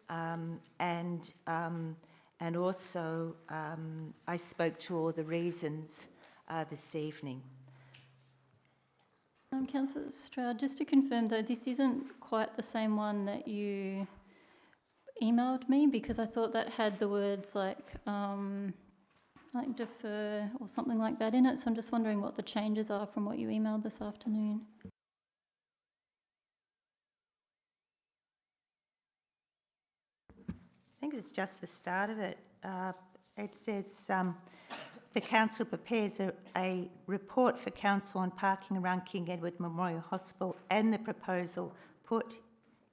and also I spoke to all the reasons this evening. Councillor Stroud, just to confirm though, this isn't quite the same one that you emailed me, because I thought that had the words like defer or something like that in it. So I'm just wondering what the changes are from what you emailed this afternoon. I think it's just the start of it. It says the council prepares a report for council on parking around King Edward Memorial Hospital and the proposal put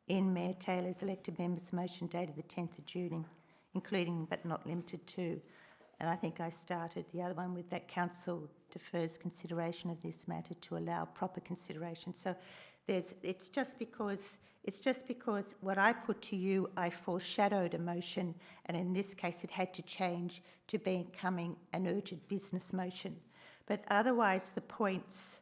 in Mayor Taylor's elected members' motion dated the 10th of June, including but not limited to. And I think I started the other one with that council defers consideration of this matter to allow proper consideration. So it's just because what I put to you, I foreshadowed a motion, and in this case it had to change to becoming an urgent business motion. But otherwise the points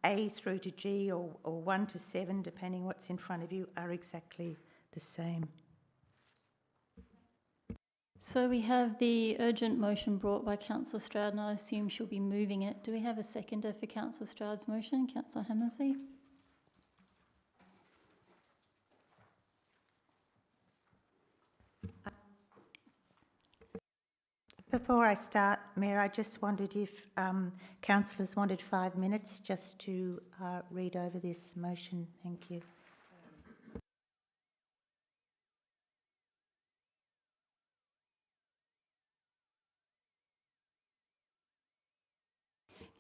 A through to G or 1 to 7, depending what's in front of you, are exactly the same. So we have the urgent motion brought by Councillor Stroud, and I assume she'll be moving it. Do we have a seconder for Councillor Stroud's motion? Councillor Hammersley? Before I start, Mayor, I just wondered if councillors wanted 5 minutes just to read over this motion. Thank you.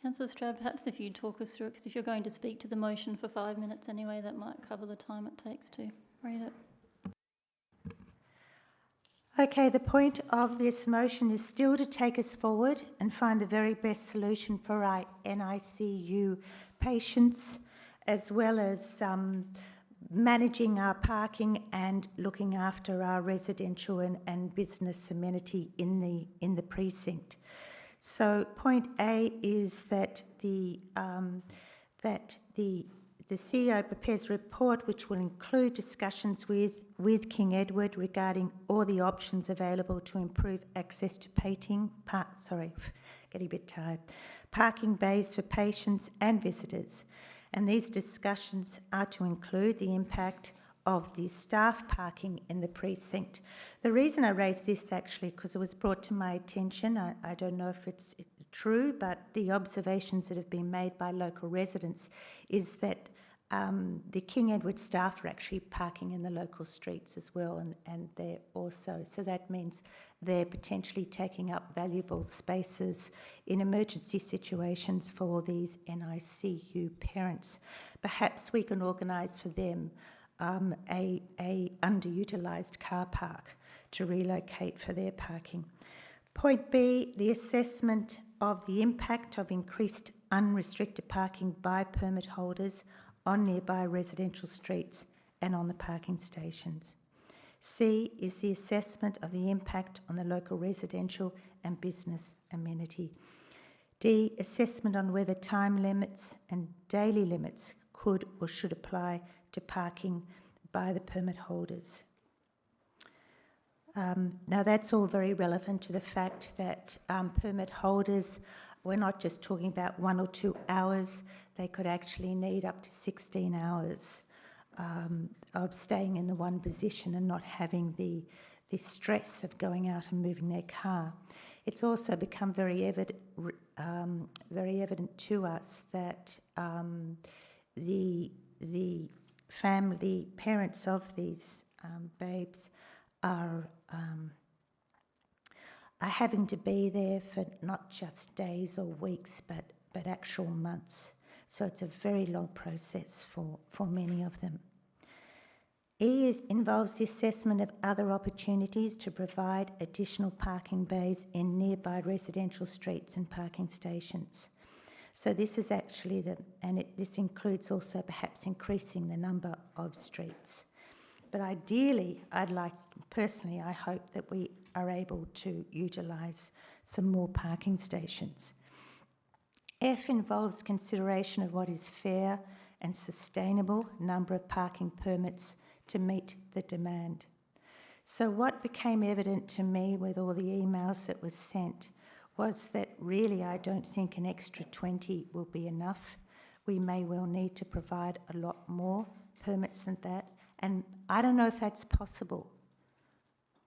Councillor Stroud, perhaps if you talk us through it, because if you're going to speak to the motion for 5 minutes anyway, that might cover the time it takes to read it. Okay, the point of this motion is still to take us forward and find the very best solution for our NICU patients, as well as managing our parking and looking after our residential and business amenity in the precinct. So point A is that the CEO prepares a report which will include discussions with King Edward regarding all the options available to improve access to parking bays for patients and visitors. And these discussions are to include the impact of the staff parking in the precinct. The reason I raised this actually because it was brought to my attention, I don't know if it's true, but the observations that have been made by local residents is that the King Edward staff are actually parking in the local streets as well, and they're also, so that means they're potentially taking up valuable spaces in emergency situations for these NICU parents. Perhaps we can organise for them a underutilised car park to relocate for their parking. Point B, the assessment of the impact of increased unrestricted parking by permit holders on nearby residential streets and on the parking stations. C is the assessment of the impact on the local residential and business amenity. D, assessment on whether time limits and daily limits could or should apply to parking by the permit holders. Now that's all very relevant to the fact that permit holders, we're not just talking about 1 or 2 hours, they could actually need up to 16 hours of staying in the one position and not having the stress of going out and moving their car. It's also become very evident to us that the family parents of these babes are are having to be there for not just days or weeks, but actual months. So it's a very long process for many of them. E involves the assessment of other opportunities to provide additional parking bays in nearby residential streets and parking stations. So this is actually this includes also perhaps increasing the number of streets. But ideally, personally, I hope that we are able to utilise some more parking stations. F involves consideration of what is fair and sustainable number of parking permits to meet the demand. So what became evident to me with all the emails that was sent was that really I don't think an extra 20 will be enough. We may well need to provide a lot more permits than that, and I don't know if that's possible.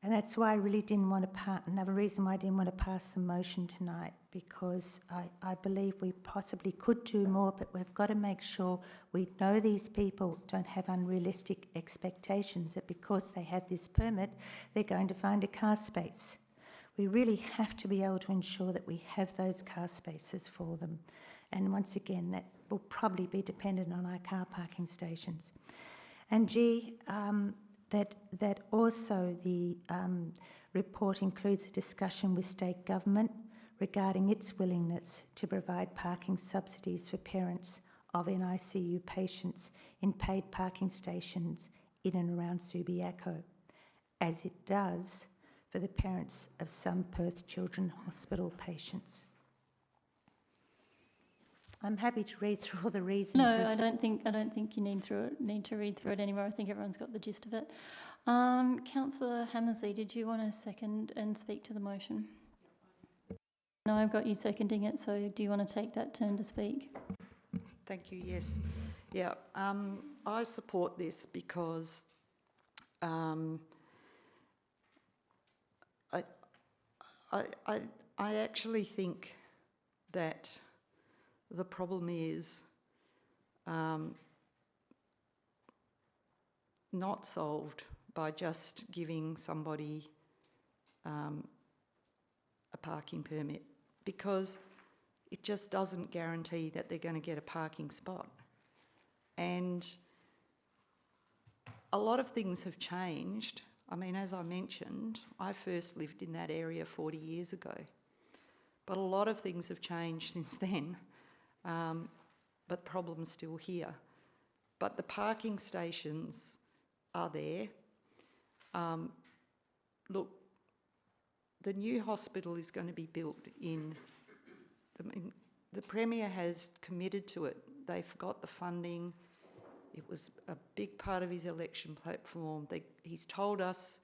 And that's why I really didn't want to another reason why I didn't want to pass the motion tonight, because I believe we possibly could do more, but we've got to make sure we know these people don't have unrealistic expectations that because they have this permit, they're going to find a car space. We really have to be able to ensure that we have those car spaces for them. And once again, that will probably be dependent on our car parking stations. And G, that also the report includes a discussion with state government regarding its willingness to provide parking subsidies for parents of NICU patients in paid parking stations in and around Subiaco, as it does for the parents of some Perth Children's Hospital patients. I'm happy to read through all the reasons. No, I don't think you need to read through it anymore. I think everyone's got the gist of it. Councillor Hammersley, did you want to second and speak to the motion? No, I've got you seconding it, so do you want to take that turn to speak? Thank you, yes. Yeah, I support this because I actually think that the problem is not solved by just giving somebody a parking permit, because it just doesn't guarantee that they're going to get a parking spot. And a lot of things have changed. I mean, as I mentioned, I first lived in that area 40 years ago, but a lot of things have changed since then. But the problem's still here. But the parking stations are there. Look, the new hospital is going to be built the Premier has committed to it. They've got the funding. It was a big part of his election platform. He's told us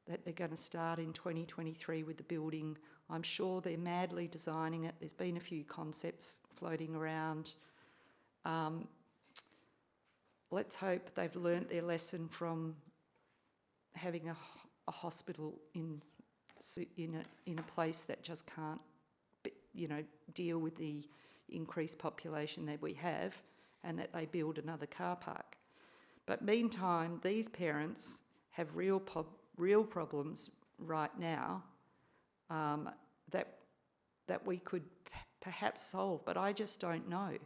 that they're going to start in 2023 with the building. I'm sure they're madly designing it. There's been a few concepts floating around. Let's hope they've learnt their lesson from having a hospital in a place that just can't, deal with the increased population that we have, and that they build another car park. But meantime, these parents have real problems right now that we could perhaps solve, but I just don't know,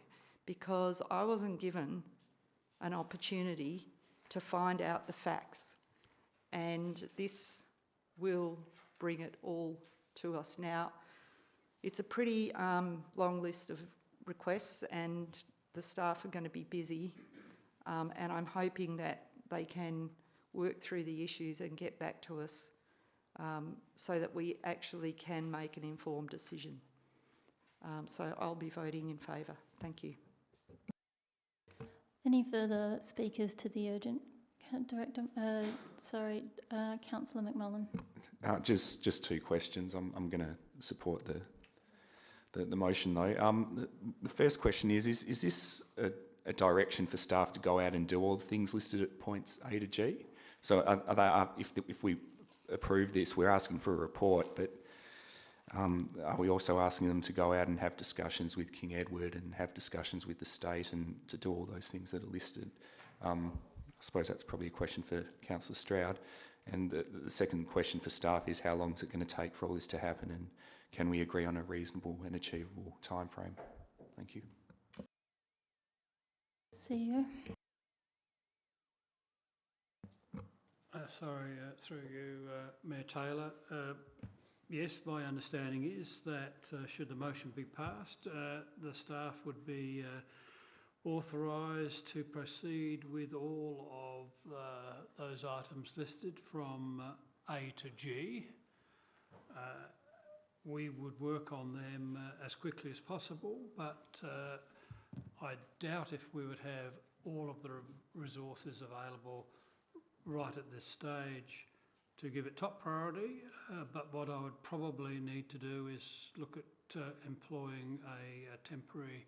because I wasn't given an opportunity to find out the facts, and this will bring it all to us. Now, it's a pretty long list of requests, and the staff are going to be busy, and I'm hoping that they can work through the issues and get back to us so that we actually can make an informed decision. So I'll be voting in favour. Thank you. Any further speakers to the urgent director? Councillor McMullen. Just two questions. I'm going to support the motion though. The first question is this a direction for staff to go out and do all the things listed at points A to G? So if we approve this, we're asking for a report, but are we also asking them to go out and have discussions with King Edward and have discussions with the state and to do all those things that are listed? I suppose that's probably a question for Councillor Stroud. And the second question for staff is, how long is it going to take for all this to happen, and can we agree on a reasonable and achievable time frame? Thank you. CEO. Through you, Mayor Taylor. Yes, my understanding is that should the motion be passed, the staff would be authorised to proceed with all of those items listed from A to G. We would work on them as quickly as possible, but I doubt if we would have all of the resources available right at this stage to give it top priority, but what I would probably need to do is look at employing a temporary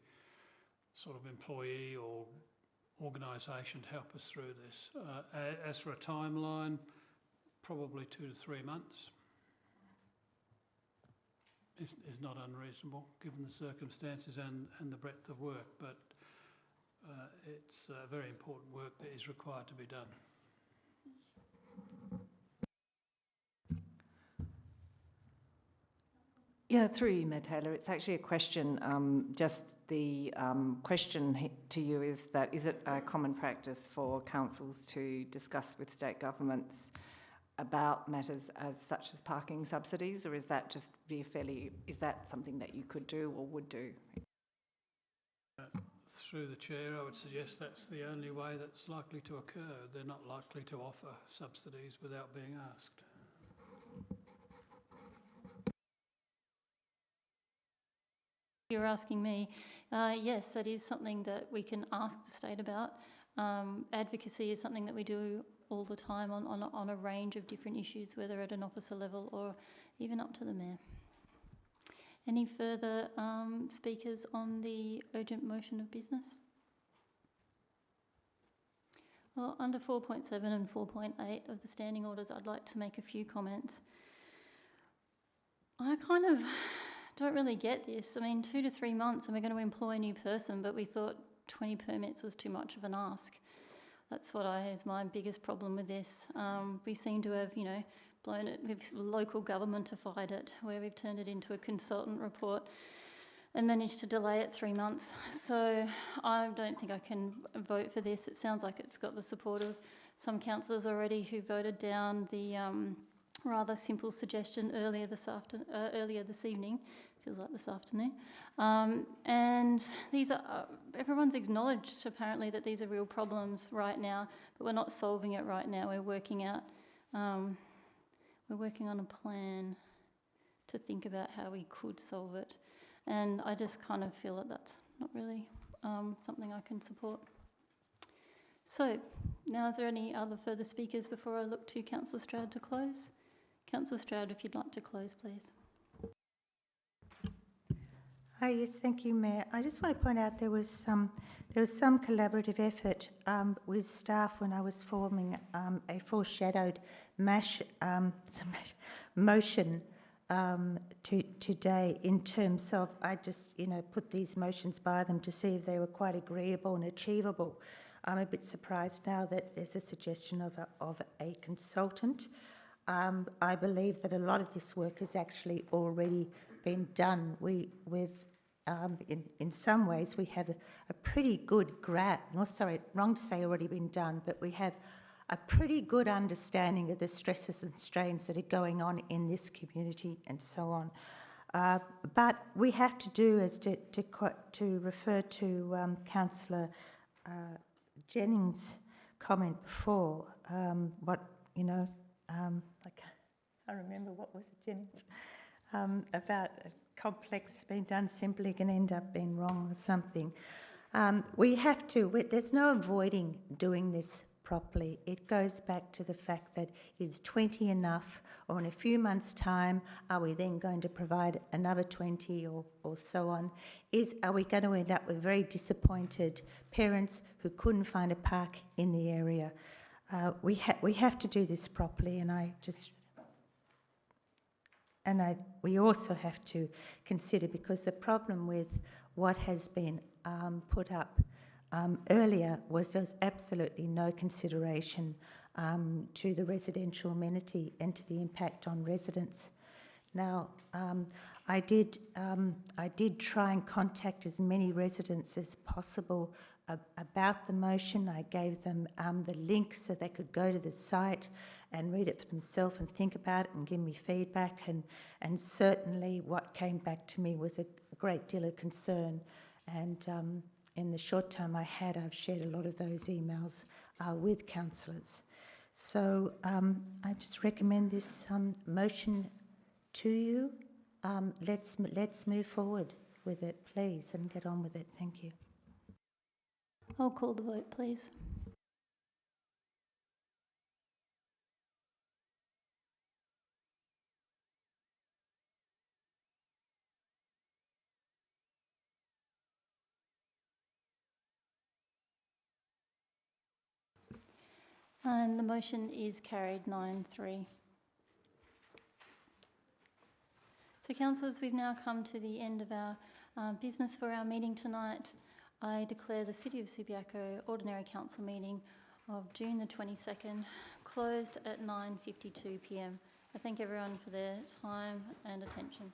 sort of employee or organisation to help us through this. As for a timeline, probably 2 to 3 months is not unreasonable given the circumstances and the breadth of work, but it's very important work that is required to be done. Yeah, through you, Mayor Taylor. It's actually a question. Just the question to you is that, is it a common practice for councils to discuss with state governments about matters such as parking subsidies, or is that just is that something that you could do or would do? Through the chair, I would suggest that's the only way that's likely to occur. They're not likely to offer subsidies without being asked. You're asking me, yes, that is something that we can ask the state about. Advocacy is something that we do all the time on a range of different issues, whether at an officer level or even up to the mayor. Any further speakers on the urgent motion of business? Well, under 4.7 and 4.8 of the standing orders, I'd like to make a few comments. I kind of don't really get this. I mean, 2 to 3 months and we're going to employ a new person, but we thought 20 permits was too much of an ask. That's what is my biggest problem with this. We seem to have, blown it, we've local governmentified it, where we've turned it into a consultant report and managed to delay it 3 months. So I don't think I can vote for this. It sounds like it's got the support of some councillors already who voted down the rather simple suggestion earlier this evening. Feels like this afternoon. And these are everyone's acknowledged apparently that these are real problems right now, but we're not solving it right now. We're working on a plan to think about how we could solve it, and I just kind of feel that that's not really something I can support. So now, is there any other further speakers before I look to Councillor Stroud to close? Councillor Stroud, if you'd like to close, please. Yes, thank you, Mayor. I just want to point out there was some collaborative effort with staff when I was forming a foreshadowed motion today, in terms of I just put these motions by them to see if they were quite agreeable and achievable. I'm a bit surprised now that there's a suggestion of a consultant. I believe that a lot of this work has actually already been done. In some ways, we have a pretty good wrong to say already been done, but we have a pretty good understanding of the stresses and strains that are going on in this community and so on. But we have to do, as to refer to Councillor Jennings' comment before, I can't remember what was it, Jennings, about complex being done simply can end up being wrong or something. We have to, there's no avoiding doing this properly. It goes back to the fact that is 20 enough, or in a few months' time, are we then going to provide another 20 or so on? Are we going to end up with very disappointed parents who couldn't find a park in the area? We have to do this properly, we also have to consider, because the problem with what has been put up earlier was there was absolutely no consideration to the residential amenity and to the impact on residents. Now, I did try and contact as many residents as possible about the motion. I gave them the link so they could go to the site and read it for themselves and think about it and give me feedback. And certainly what came back to me was a great deal of concern. And in the short time I had, I've shared a lot of those emails with councillors. So I just recommend this motion to you. Let's move forward with it, please, and get on with it. Thank you. I'll call the vote, please. And the motion is carried 9-3. So, councillors, we've now come to the end of our business for our meeting tonight. I declare the City of Subiaco Ordinary Council meeting of June the 22nd closed at 9:52 p.m. I thank everyone for their time and attention.